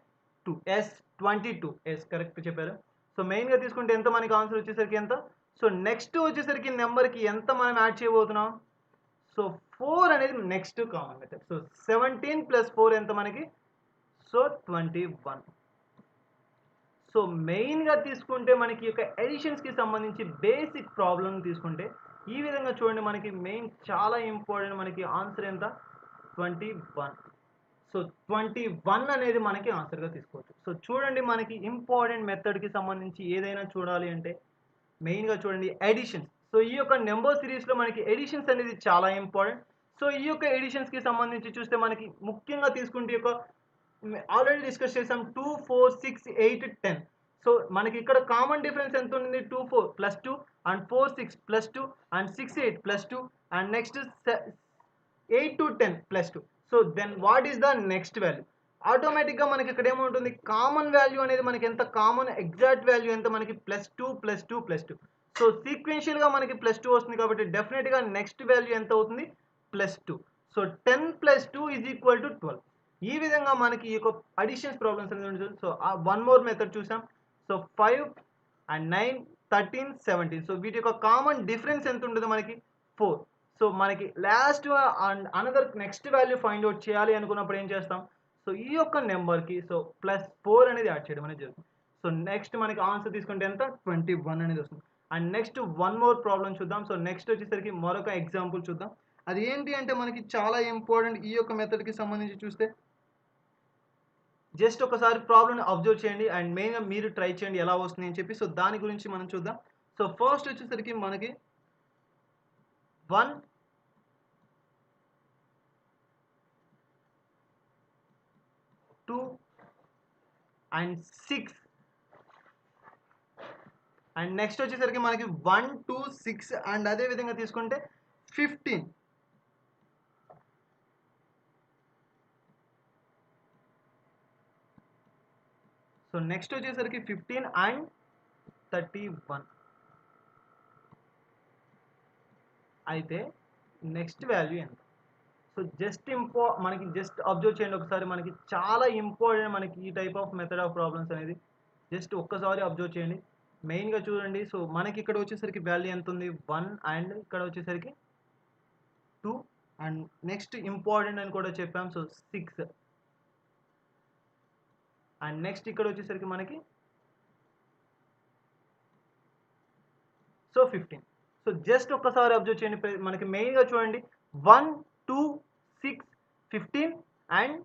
2 ఎస్ 22 ఎస్ కరెక్ట్ చెప్పారు. సో మెయిన్గా తీసుకుంటే ఎంత మనకి ఆన్సర్ వచ్చేసరికి ఎంత, సో నెక్స్ట్ వచ్చేసరికి నెంబర్కి ఎంత మనం యాడ్ చేయబోతున్నాం, సో 4 అనేది next common method. So 17 plus 4 ఎంత మనకి, సో 21. సో మెయిన్గా తీసుకుంటే మనకి యొక్క ఎడిషన్స్కి సంబంధించి బేసిక్ ప్రాబ్లమ్ తీసుకుంటే ఈ విధంగా చూడండి, మనకి మెయిన్ చాలా ఇంపార్టెంట్, మనకి ఆన్సర్ ఎంత 21. సో 21 అనేది మనకి ఆన్సర్గా తీసుకోవచ్చు. సో చూడండి, మనకి ఇంపార్టెంట్ మెథడ్కి సంబంధించి ఏదైనా చూడాలి అంటే మెయిన్గా చూడండి ఎడిషన్స్. సో ఈ యొక్క నెంబర్ సిరీస్లో మనకి ఎడిషన్స్ అనేది చాలా ఇంపార్టెంట్. సో ఈ యొక్క ఎడిషన్స్కి సంబంధించి చూస్తే మనకి ముఖ్యంగా తీసుకుంటే యొక్క ఆల్రెడీ డిస్కస్ చేసాం 2 4 6 8 10. సో మనకి ఇక్కడ కామన్ డిఫరెన్స్ ఎంత ఉంది, 2 4 plus 2 and 4 6 plus 2 and 6 8 plus 2 and next 8 to 10 plus 2. So then what is the next value, ఆటోమేటిక్గా మనకి ఇక్కడ ఏముంటుంది, కామన్ వాల్యూ అనేది మనకి ఎంత, కామన్ ఎగ్జాక్ట్ వాల్యూ ఎంత మనకి ప్లస్ 2 ప్లస్ 2 ప్లస్ 2. సో సీక్వెన్షియల్గా మనకి ప్లస్ 2 వస్తుంది కాబట్టి డెఫినెట్గా నెక్స్ట్ వాల్యూ ఎంత అవుతుంది plus 2. So 10 plus 2 is equal to 12. ఈ విధంగా మనకి ఈ యొక్క అడిషన్స్ ప్రాబ్లమ్స్ అనేది ఉంటుంది. సో వన్ మోర్ మెథడ్ చూసాం. So 5 and 9 13 17. సో వీటి యొక్క కామన్ డిఫరెన్స్ ఎంత ఉంటుంది మనకి 4. సో మనకి last and another next value find out చేయాలి అనుకున్నప్పుడు ఏం చేస్తాం, సో ఈ యొక్క నెంబర్కి సో ప్లస్ 4 అనేది యాడ్ చేయడం అనేది జరుగుతుంది. సో నెక్స్ట్ మనకి ఆన్సర్ తీసుకుంటే ఎంత 21 అనేది వస్తుంది. And next one more problem చూద్దాం. సో నెక్స్ట్ వచ్చేసరికి మరొక ఎగ్జాంపుల్ చూద్దాం. అది ఏంటి అంటే మనకి చాలా ఇంపార్టెంట్ ఈ యొక్క మెథడ్కి సంబంధించి చూస్తే జస్ట్ ఒకసారి ప్రాబ్లమ్ని అబ్జర్వ్ చేయండి అండ్ మెయిన్గా మీరు ట్రై చేయండి ఎలా వస్తుంది అని చెప్పి. సో దాని గురించి మనం చూద్దాం. సో ఫస్ట్ వచ్చేసరికి మనకి 1 2 అండ్ 6 అండ్ నెక్స్ట్ వచ్చేసరికి మనకి 1 2 6 అండ్ అదే విధంగా తీసుకుంటే 15. సో నెక్స్ట్ వచ్చేసరికి 15 అండ్ 31. అయితే నెక్స్ట్ వాల్యూ ఎంత, సో జస్ట్ మనకి జస్ట్ అబ్జర్వ్ చేయండి ఒకసారి, మనకి చాలా ఇంపార్టెంట్ మనకి ఈ type of method of problems అనేది. జస్ట్ ఒక్కసారి అబ్జర్వ్ చేయండి, మెయిన్గా చూడండి. సో మనకి ఇక్కడ వచ్చేసరికి వాల్యూ ఎంత ఉంది 1 అండ్ ఇక్కడ వచ్చేసరికి 2 అండ్ నెక్స్ట్ ఇంపార్టెంట్ అని కూడా చెప్పాం. సో 6 అండ్ నెక్స్ట్ ఇక్కడ వచ్చేసరికి మనకి సో 15. సో జస్ట్ ఒక్కసారి అబ్జర్వ్ చేయండి, మనకి మెయిన్గా చూడండి 1 2 6 15 అండ్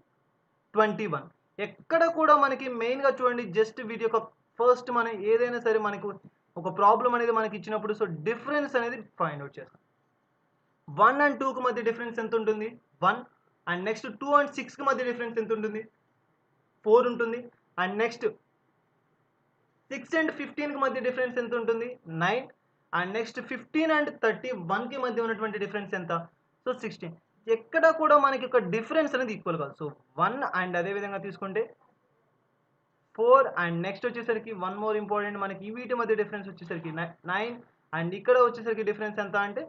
21. ఎక్కడ కూడా మనకి మెయిన్గా చూడండి జస్ట్ వీటి యొక్క ఫస్ట్ మనం ఏదైనా సరే మనకు ఒక ప్రాబ్లం అనేది మనకి ఇచ్చినప్పుడు సో డిఫరెన్స్ అనేది ఫైండ్ అవుట్ చేస్తాం. 1 అండ్ 2కి మధ్య డిఫరెన్స్ ఎంత ఉంటుంది 1 అండ్ నెక్స్ట్ 2 అండ్ 6కి మధ్య డిఫరెన్స్ ఎంత ఉంటుంది 4 ఉంటుంది. అండ్ నెక్స్ట్ 6 అండ్ 15కి మధ్య డిఫరెన్స్ ఎంత ఉంటుంది 9. అండ్ నెక్స్ట్ 15 అండ్ 31కి మధ్య ఉన్నటువంటి డిఫరెన్స్ ఎంత, సో 16. ఎక్కడ కూడా మనకి ఒక డిఫరెన్స్ అనేది ఈక్వల్ కాదు. సో 1 అండ్ అదే విధంగా తీసుకుంటే 4 అండ్ నెక్స్ట్ వచ్చేసరికి వన్ మోర్ ఇంపార్టెంట్, మనకి వీటి మధ్య డిఫరెన్స్ వచ్చేసరికి 9 అండ్ ఇక్కడ వచ్చేసరికి డిఫరెన్స్ ఎంత అంటే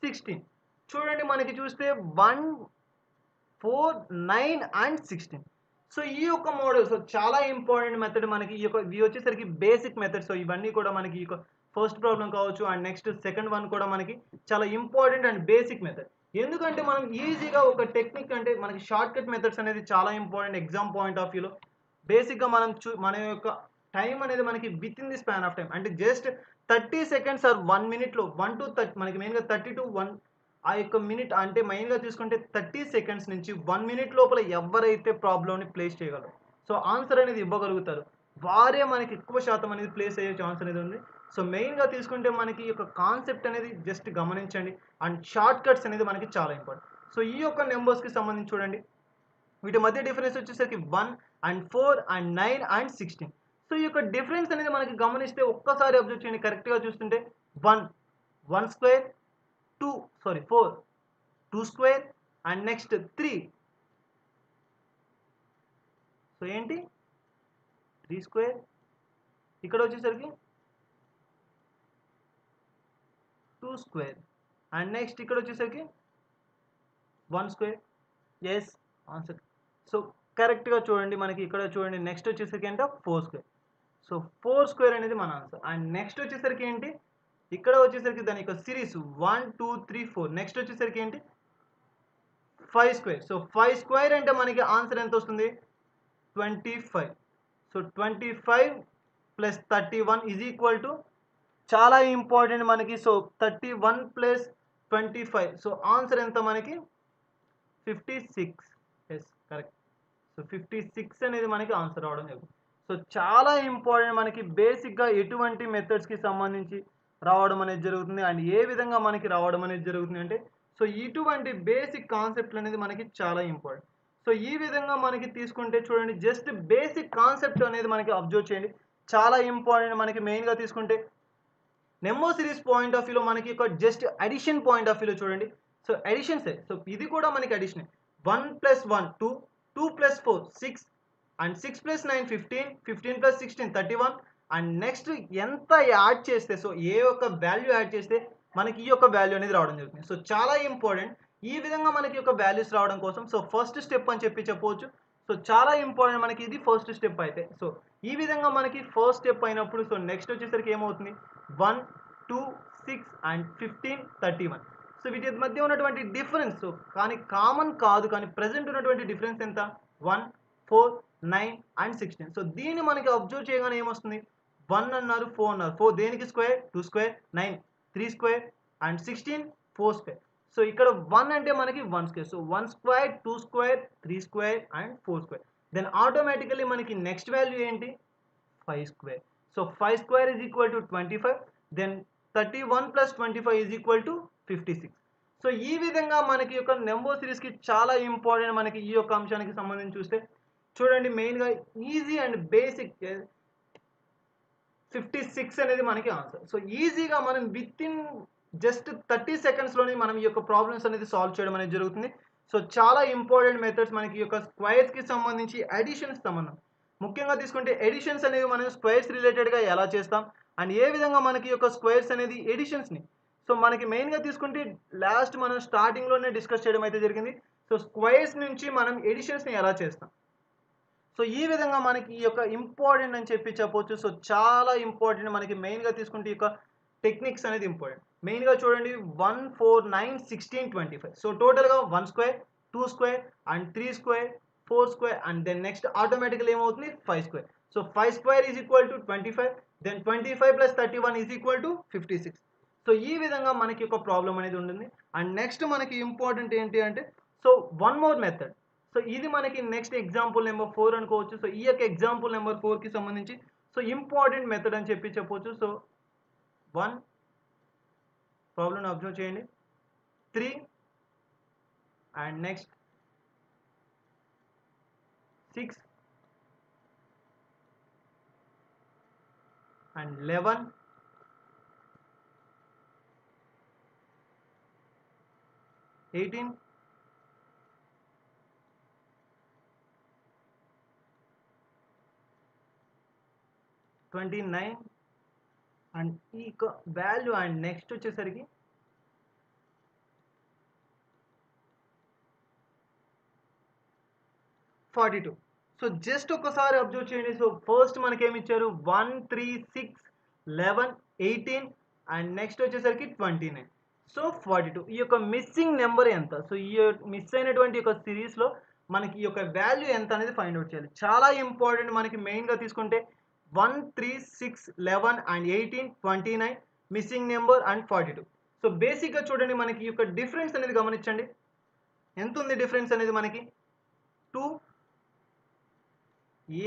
16. చూడండి మనకి చూస్తే 1 4 9 అండ్ 16. సో ఈ యొక్క మోడల్ సో చాలా ఇంపార్టెంట్ మెథడ్ మనకి ఈ యొక్క ఇవి వచ్చేసరికి బేసిక్ మెథడ్. సో ఇవన్నీ కూడా మనకి ఈ ఫస్ట్ ప్రాబ్లం కావచ్చు అండ్ నెక్స్ట్ సెకండ్ వన్ కూడా మనకి చాలా ఇంపార్టెంట్ అండ్ బేసిక్ మెథడ్. ఎందుకంటే మనం ఈజీగా ఒక టెక్నిక్ అంటే మనకి షార్ట్ కట్ మెథడ్స్ అనేది చాలా ఇంపార్టెంట్ ఎగ్జామ్ పాయింట్ ఆఫ్ వ్యూలో. బేసిక్గా మనం మన యొక్క టైం అనేది మనకి within the span of time అంటే just 30 seconds or 1 minute one to 30 మనకి మెయిన్గా 30 to 1 ఆ యొక్క మినిట్ అంటే మెయిన్గా తీసుకుంటే 30 seconds నుంచి 1 minute లోపల ఎవరైతే ప్రాబ్లమ్ని ప్లేస్ చేయగలరు సో ఆన్సర్ అనేది ఇవ్వగలుగుతారు వారే మనకి ఎక్కువ శాతం అనేది ప్లేస్ అయ్యే ఛాన్స్ అనేది ఉంది. సో మెయిన్గా తీసుకుంటే మనకి ఈ యొక్క కాన్సెప్ట్ అనేది జస్ట్ గమనించండి అండ్ షార్ట్ కట్స్ అనేది మనకి చాలా ఇంపార్టెంట్. సో ఈ యొక్క నెంబర్స్కి సంబంధించి చూడండి వీటి మధ్య డిఫరెన్స్ వచ్చేసరికి 1 అండ్ 4 అండ్ 9 అండ్ 16. సో ఈ యొక్క డిఫరెన్స్ అనేది మనకి గమనిస్తే ఒక్కసారి అబ్జర్వ్ చేయండి, కరెక్ట్గా చూస్తుంటే 1 square 4 2 square and next 3. So ఏంటి 3 స్క్వేర్, ఇక్కడ వచ్చేసరికి 2 స్క్వేర్, అండ్ నెక్స్ట్ ఇక్కడ వచ్చేసరికి 1 స్క్వేర్. Yes, answer. సో కరెక్ట్గా చూడండి, మనకి ఇక్కడ చూడండి నెక్స్ట్ వచ్చేసరికి ఎంత 4 స్క్వేర్. సో 4 స్క్వేర్ అనేది మన ఆన్సర్. అండ్ నెక్స్ట్ వచ్చేసరికి ఏంటి, ఇక్కడ వచ్చేసరికి దాని యొక్క సిరీస్ 1 2 3 4. నెక్స్ట్ వచ్చేసరికి ఏంటి 5 స్క్వేర్. సో 5 స్క్వేర్ అంటే మనకి ఆన్సర్ ఎంత వస్తుంది 25. So 25 plus 31 is equal to, చాలా ఇంపార్టెంట్ మనకి. సో 31 ప్లస్ 25, సో ఆన్సర్ ఎంత మనకి 56. Yes, correct. సో 56 అనేది మనకి ఆన్సర్ రావడం జరుగుతుంది. సో చాలా ఇంపార్టెంట్ మనకి, బేసిక్గా ఎటువంటి మెథడ్స్కి సంబంధించి రావడం అనేది జరుగుతుంది అండ్ ఏ విధంగా మనకి రావడం అనేది జరుగుతుంది అంటే, సో ఇటువంటి బేసిక్ కాన్సెప్ట్లు అనేది మనకి చాలా ఇంపార్టెంట్. సో ఈ విధంగా మనకి తీసుకుంటే చూడండి, జస్ట్ బేసిక్ కాన్సెప్ట్ అనేది మనకి అబ్జర్వ్ చేయండి, చాలా ఇంపార్టెంట్ మనకి. మెయిన్గా తీసుకుంటే నెంబర్ సిరీస్ పాయింట్ ఆఫ్ వ్యూలో మనకి ఒక జస్ట్ అడిషన్ పాయింట్ ఆఫ్ వ్యూలో చూడండి. సో అడిషన్సే, సో ఇది కూడా మనకి అడిషన్. 1 + 1 2, 2 + 4 6, అండ్ 6 + 9 15, 15 + 16 31. అండ్ నెక్స్ట్ ఎంత యాడ్ చేస్తే, సో ఏ యొక్క వాల్యూ యాడ్ చేస్తే మనకి ఈ యొక్క వాల్యూ అనేది రావడం జరుగుతుంది. సో చాలా ఇంపార్టెంట్ ఈ విధంగా మనకి యొక్క వాల్యూస్ రావడం కోసం. సో ఫస్ట్ స్టెప్ అని చెప్పవచ్చు. సో చాలా ఇంపార్టెంట్ మనకి ఇది ఫస్ట్ స్టెప్ అయితే. సో ఈ విధంగా మనకి ఫస్ట్ స్టెప్ అయినప్పుడు, సో నెక్స్ట్ వచ్చేసరికి ఏమవుతుంది 1 2 6 అండ్ 15 31. సో వీటి మధ్య ఉన్నటువంటి డిఫరెన్స్, సో కానీ కామన్ కాదు, కానీ ప్రజెంట్ ఉన్నటువంటి డిఫరెన్స్ ఎంత 1 4 9 అండ్ 16. సో దీన్ని మనకి అబ్జర్వ్ చేయగానే ఏమొస్తుంది 1 అన్నారు 4 అన్నారు. 4 దేనికి square 2 square, 9 3 square and 16 4 square. సో ఇక్కడ 1 అంటే మనకి 1 స్క్వేర్. సో 1 square 2 square 3 square and 4 square. Then automatically మనకి నెక్స్ట్ వాల్యూ ఏంటి 5 square. So 5 square is equal to 25. Then 31 + 25 is equal to 56. So ఈ విధంగా మనకి యొక్క నెంబర్ సిరీస్కి చాలా ఇంపార్టెంట్ మనకి ఈ యొక్క అంశానికి సంబంధించి చూస్తే చూడండి, మెయిన్గా ఈజీ అండ్ బేసిక్ 56 అనేది మనకి ఆన్సర్. సో ఈజీగా మనం విత్ ఇన్ జస్ట్ 30 సెకండ్స్లోనే మనం ఈ యొక్క ప్రాబ్లమ్స్ అనేది సాల్వ్ చేయడం అనేది జరుగుతుంది. సో చాలా ఇంపార్టెంట్ మెథడ్స్ మనకి ఈ యొక్క స్క్వేర్స్కి సంబంధించి, అడిషన్స్ సంబంధం ముఖ్యంగా తీసుకుంటే ఎడిషన్స్ అనేవి మనం స్క్వేర్స్ రిలేటెడ్గా ఎలా చేస్తాం అండ్ ఏ విధంగా మనకి యొక్క స్క్వేర్స్ అనేది ఎడిషన్స్ని, సో మనకి మెయిన్గా తీసుకుంటే లాస్ట్ మనం స్టార్టింగ్లోనే డిస్కస్ చేయడం అయితే జరిగింది. సో స్క్వేర్స్ నుంచి మనం ఎడిషన్స్ని ఎలా చేస్తాం, సో ఈ విధంగా మనకి ఈ యొక్క ఇంపార్టెంట్ అని చెప్పవచ్చు. సో చాలా ఇంపార్టెంట్ మనకి మెయిన్గా తీసుకుంటే ఈ యొక్క టెక్నిక్స్ అనేది ఇంపార్టెంట్. మెయిన్గా చూడండి 1 4 9 16 25. సో టోటల్గా 1 square 2 square and 3 square 4 square and then next automatically ఏమవుతుంది 5 square. So 5 square is equal to 25. Then 25 + 31 is equal to 56. So ఈ విధంగా మనకి ఒక ప్రాబ్లం అనేది ఉంటుంది. అండ్ నెక్స్ట్ మనకి ఇంపార్టెంట్ ఏంటి అంటే, so one more method. So ఇది మనకి నెక్స్ట్ ఎగ్జాంపుల్ నెంబర్ 4 అనుకోవచ్చు. సో ఈ యొక్క ఎగ్జాంపుల్ నెంబర్ 4కి సంబంధించి సో ఇంపార్టెంట్ మెథడ్ అని చెప్పవచ్చు. సో 1 ప్రాబ్లం అబ్జర్వ్ చేయండి 3 అండ్ నెక్స్ట్ 6 అండ్ 11 18 29 అండ్ ఈ వాల్యూ అండ్ నెక్స్ట్ వచ్చేసరికి 42. సో జస్ట్ ఒకసారి అబ్జర్వ్ చేయండి. సో ఫస్ట్ మనకి ఏమి ఇచ్చారు 1 3 6 11 18 అండ్ నెక్స్ట్ వచ్చేసరికి 29. సో 42. ఈ యొక్క మిస్సింగ్ నెంబర్ ఎంత, సో ఈ మిస్ అయినటువంటి ఒక సిరీస్లో మనకి ఈ యొక్క వాల్యూ ఎంత అనేది ఫైండ్ అవుట్ చేయాలి. చాలా ఇంపార్టెంట్ మనకి మెయిన్గా తీసుకుంటే 1 3 6 11 and 18 29 missing number and 42. So బేసిక్గా చూడండి, మనకి ఈ యొక్క డిఫరెన్స్ అనేది గమనించండి, ఎంత ఉంది డిఫరెన్స్ అనేది మనకి 2.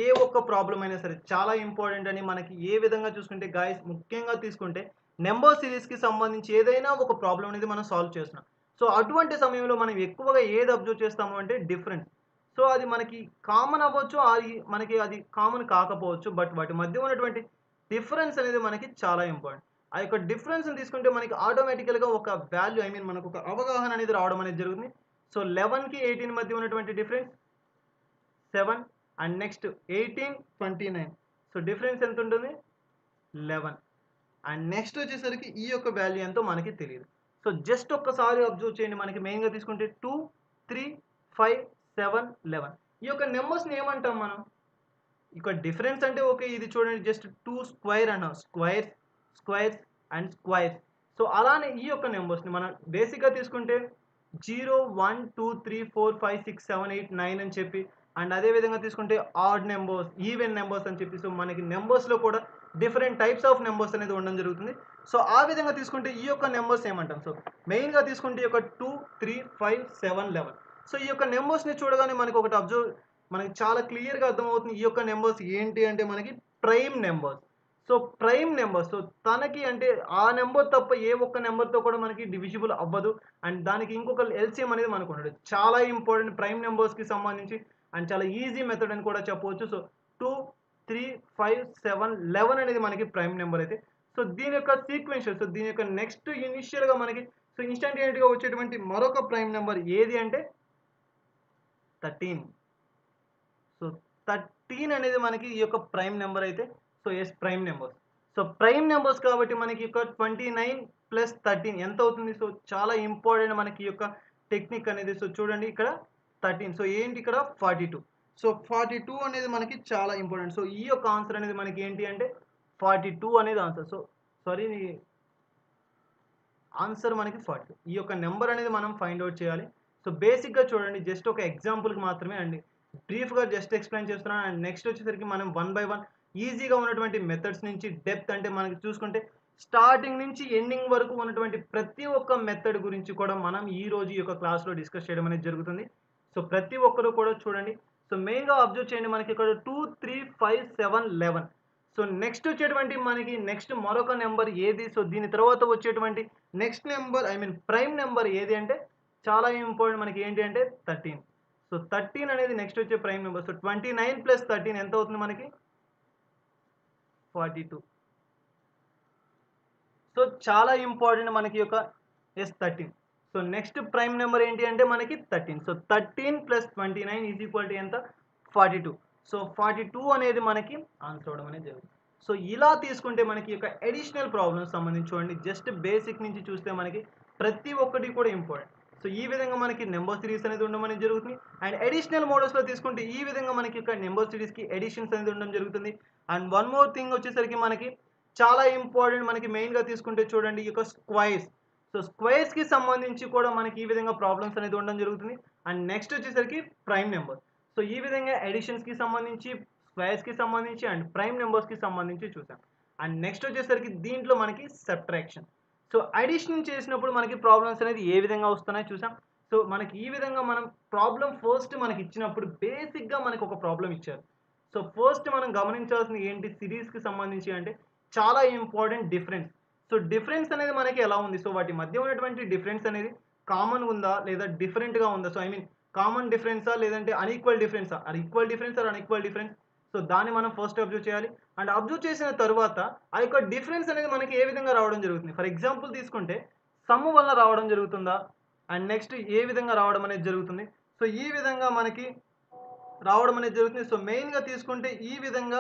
ఏ ఒక్క ప్రాబ్లం అయినా సరే చాలా ఇంపార్టెంట్ అని మనకి ఏ విధంగా చూసుకుంటే గాయస్, ముఖ్యంగా తీసుకుంటే నెంబర్ సిరీస్కి సంబంధించి ఏదైనా ఒక ప్రాబ్లం అనేది మనం సాల్వ్ చేస్తున్నాం. సో అటువంటి సమయంలో మనం ఎక్కువగా ఏది అబ్జర్వ్ చేస్తాము అంటే డిఫరెన్స్. సో అది మనకి కామన్ అవ్వచ్చు, అది మనకి అది కామన్ కాకపోవచ్చు, బట్ వాటి మధ్య ఉన్నటువంటి డిఫరెన్స్ అనేది మనకి చాలా ఇంపార్టెంట్. ఆ యొక్క డిఫరెన్స్ని తీసుకుంటే మనకి ఆటోమేటికల్గా ఒక వాల్యూ, ఐ మీన్ మనకు ఒక అవగాహన అనేది రావడం అనేది జరుగుతుంది. సో 11కి 18 మధ్య ఉన్నటువంటి difference 7 and next 18 29. So difference ఎంత ఉంటుంది 11. అండ్ నెక్స్ట్ వచ్చేసరికి ఈ యొక్క వాల్యూ ఎంతో మనకి తెలియదు. సో జస్ట్ ఒక్కసారి అబ్జర్వ్ చేయండి. మనకి మెయిన్గా తీసుకుంటే 2, 3, 5, 7, 11 ఈ యొక్క నెంబర్స్ని ఏమంటాం మనం? ఇక డిఫరెన్స్ అంటే ఓకే, ఇది చూడండి జస్ట్ 2 స్క్వేర్ అన్నాం, squares squares and squares. So అలానే ఈ యొక్క నెంబర్స్ని మనం బేసిక్గా తీసుకుంటే 0, 1, 2, 3, 4, 5, 6, 7, 8, 9 అని చెప్పి, అండ్ అదే విధంగా తీసుకుంటే ఆడ్ నెంబర్స్, ఈవెన్ నెంబర్స్ అని చెప్పి, సో మనకి నెంబర్స్లో కూడా డిఫరెంట్ టైప్స్ ఆఫ్ నెంబర్స్ అనేది ఉండడం జరుగుతుంది. సో ఆ విధంగా తీసుకుంటే ఈ యొక్క నెంబర్స్ ఏమంటాం? సో మెయిన్గా తీసుకుంటే ఈ యొక్క 2, 3, 5, 7, 11. సో ఈ యొక్క నెంబర్స్ని చూడగానే మనకి ఒకటి అబ్జర్వ్, మనకి చాలా క్లియర్గా అర్థమవుతుంది ఈ యొక్క నెంబర్స్ ఏంటి అంటే మనకి prime numbers. So prime number, so తనకి అంటే ఆ నెంబర్ తప్ప ఏ ఒక్క నెంబర్తో కూడా మనకి డివిజిబుల్ అవ్వదు. అండ్ దానికి ఇంకొక ఎల్సిఎం అనేది మనకు ఉండదు. చాలా ఇంపార్టెంట్ ప్రైమ్ నెంబర్స్కి సంబంధించి, అండ్ చాలా ఈజీ మెథడ్ అని కూడా చెప్పవచ్చు. సో 2, 3, 5, 7, 11 అనేది మనకి ప్రైమ్ నెంబర్ అయితే. సో దీని యొక్క సీక్వెన్షియల్, సో దీని యొక్క నెక్స్ట్ ఇనిషియల్గా మనకి సో ఇన్స్టంటేనియస్గా వచ్చేటువంటి మరొక ప్రైమ్ నెంబర్ ఏది అంటే 13. సో 13 అనేది మనకి ఈ యొక్క ప్రైమ్ నెంబర్ అయితే. So yes, prime numbers. So prime numbers కాబట్టి మనకి యొక్క 29 ప్లస్ 13 ఎంత అవుతుంది? సో చాలా ఇంపార్టెంట్ మనకి ఈ యొక్క టెక్నిక్ అనేది. సో చూడండి ఇక్కడ 13, సో ఏంటి ఇక్కడ 42. సో 42 అనేది మనకి చాలా ఇంపార్టెంట్. సో ఈ యొక్క ఆన్సర్ అనేది మనకి ఏంటి అంటే 42 అనేది ఆన్సర్. సో సారీ, ఆన్సర్ మనకి 42. ఈ యొక్క నెంబర్ అనేది మనం ఫైండ్ అవుట్ చేయాలి. సో బేసిక్గా చూడండి, జస్ట్ ఒక ఎగ్జాంపుల్కి మాత్రమే అండి, బ్రీఫ్గా జస్ట్ ఎక్స్ప్లెయిన్ చేస్తున్నాను. అండ్ నెక్స్ట్ వచ్చేసరికి మనం 1 బై 1 ఈజీగా ఉన్నటువంటి మెథడ్స్ నుంచి డెప్త్, అంటే మనకి చూసుకుంటే స్టార్టింగ్ నుంచి ఎండింగ్ వరకు ఉన్నటువంటి ప్రతి ఒక్క మెథడ్ గురించి కూడా మనం ఈ రోజు ఈ యొక్క క్లాస్లో డిస్కస్ చేయడం అనేది జరుగుతుంది. సో ప్రతి ఒక్కరు కూడా చూడండి. సో మెయిన్గా అబ్జర్వ్ చేయండి, మనకి ఇక్కడ 2, 3, 5, 7, 11. సో నెక్స్ట్ వచ్చేటువంటి మనకి నెక్స్ట్ మరొక నెంబర్ ఏది? సో దీని తర్వాత వచ్చేటువంటి next number, I mean prime number ఏది అంటే చాలా ఇంపార్టెంట్ మనకి ఏంటి అంటే 13. సో 13 అనేది నెక్స్ట్ వచ్చే ప్రైమ్ నెంబర్. సో 29 ప్లస్ 13 ఎంత అవుతుంది మనకి 42. సో చాలా ఇంపార్టెంట్ మనకి యొక్క yes 13. So next prime number ఏంటి అంటే మనకి 13. సో 13 ప్లస్ 29 ఈజ్ ఈక్వల్ టు ఎంత 42. సో 42 అనేది మనకి ఆన్సర్ అవ్వడం అనేది జరుగుతుంది. సో ఇలా తీసుకుంటే మనకి యొక్క అడిషనల్ ప్రాబ్లమ్స్ సంబంధించి చూడండి, జస్ట్ బేసిక్ నుంచి చూస్తే మనకి ప్రతి ఒక్కటి కూడా ఇంపార్టెంట్. సో ఈ విధంగా మనకి నెంబర్ సిరీస్ అనేది ఉండడం అనేది జరుగుతుంది. అండ్ అడిషనల్ మోడల్స్లో తీసుకుంటే ఈ విధంగా మనకి యొక్క నెంబర్ సిరీస్కి ఎడిషన్స్ అనేది ఉండడం జరుగుతుంది. అండ్ వన్ మోర్ థింగ్ వచ్చేసరికి మనకి చాలా ఇంపార్టెంట్, మనకి మెయిన్గా తీసుకుంటే చూడండి ఈ యొక్క స్క్వైర్స్. సో స్క్వేర్స్కి సంబంధించి కూడా మనకి ఈ విధంగా ప్రాబ్లమ్స్ అనేది ఉండడం జరుగుతుంది. అండ్ నెక్స్ట్ వచ్చేసరికి ప్రైమ్ నెంబర్. సో ఈ విధంగా ఎడిషన్స్కి సంబంధించి, స్క్వేర్స్కి సంబంధించి అండ్ ప్రైమ్ నెంబర్స్కి సంబంధించి చూసాం. అండ్ నెక్స్ట్ వచ్చేసరికి దీంట్లో మనకి సబ్ట్రాక్షన్. సో అడిషన్ చేసినప్పుడు మనకి ప్రాబ్లమ్స్ అనేది ఏ విధంగా వస్తున్నాయో చూసాం. సో మనకి ఈ విధంగా మనం ప్రాబ్లం ఫస్ట్ మనకి ఇచ్చినప్పుడు బేసిక్గా మనకు ఒక ప్రాబ్లం ఇచ్చారు. సో ఫస్ట్ మనం గమనించాల్సింది ఏంటి సిరీస్కి సంబంధించి అంటే చాలా ఇంపార్టెంట్ డిఫరెన్స్. సో డిఫరెన్స్ అనేది మనకి ఎలా ఉంది? సో వాటి మధ్య ఉన్నటువంటి డిఫరెన్స్ అనేది కామన్ ఉందా లేదా డిఫరెంట్గా ఉందా? సో ఐ మీన్ కామన్ డిఫరెన్సా లేదంటే అన్ఈక్వల్ డిఫరెన్సా, or equal difference or unequal difference? So దాన్ని మనం ఫస్ట్ అబ్జర్వ్ చేయాలి. అండ్ అబ్జర్వ్ చేసిన తర్వాత ఆ యొక్క డిఫరెన్స్ అనేది మనకి ఏ విధంగా రావడం జరుగుతుంది? ఫర్ ఎగ్జాంపుల్ తీసుకుంటే సమ్ వల్ల రావడం జరుగుతుందా? అండ్ నెక్స్ట్ ఏ విధంగా రావడం అనేది జరుగుతుంది? సో ఈ విధంగా మనకి రావడం అనేది జరుగుతుంది. సో మెయిన్గా తీసుకుంటే ఈ విధంగా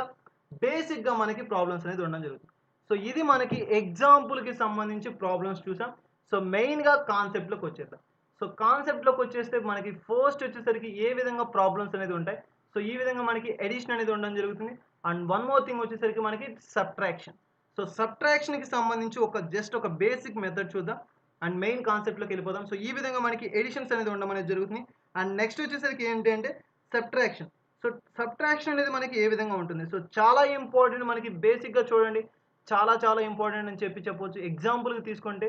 బేసిక్గా మనకి ప్రాబ్లమ్స్ అనేది ఉండడం జరుగుతుంది. సో ఇది మనకి ఎగ్జాంపుల్కి సంబంధించి ప్రాబ్లమ్స్ చూసాం. సో మెయిన్గా కాన్సెప్ట్లోకి వచ్చేద్దాం. సో కాన్సెప్ట్లోకి వచ్చేస్తే మనకి ఫస్ట్ వచ్చేసరికి ఏ విధంగా ప్రాబ్లమ్స్ అనేది ఉంటాయి. సో ఈ విధంగా మనకి ఎడిషన్ అనేది ఉండడం జరుగుతుంది. అండ్ వన్ మోర్ థింగ్ వచ్చేసరికి మనకి సబ్ట్రాక్షన్. సో సబ్ట్రాక్షన్కి సంబంధించి జస్ట్ ఒక బేసిక్ మెథడ్ చూద్దాం. అండ్ మెయిన్ కాన్సెప్ట్లోకి వెళ్ళిపోదాం. సో ఈ విధంగా మనకి ఎడిషన్స్ అనేది ఉండడం అనేది జరుగుతుంది. అండ్ నెక్స్ట్ వచ్చేసరికి ఏంటి అంటే సబ్ట్రాక్షన్. సో సబ్ట్రాక్షన్ అనేది మనకి ఏ విధంగా ఉంటుంది? సో చాలా ఇంపార్టెంట్, మనకి బేసిక్గా చూడండి చాలా చాలా ఇంపార్టెంట్ అని చెప్పవచ్చు. ఎగ్జాంపుల్కి తీసుకుంటే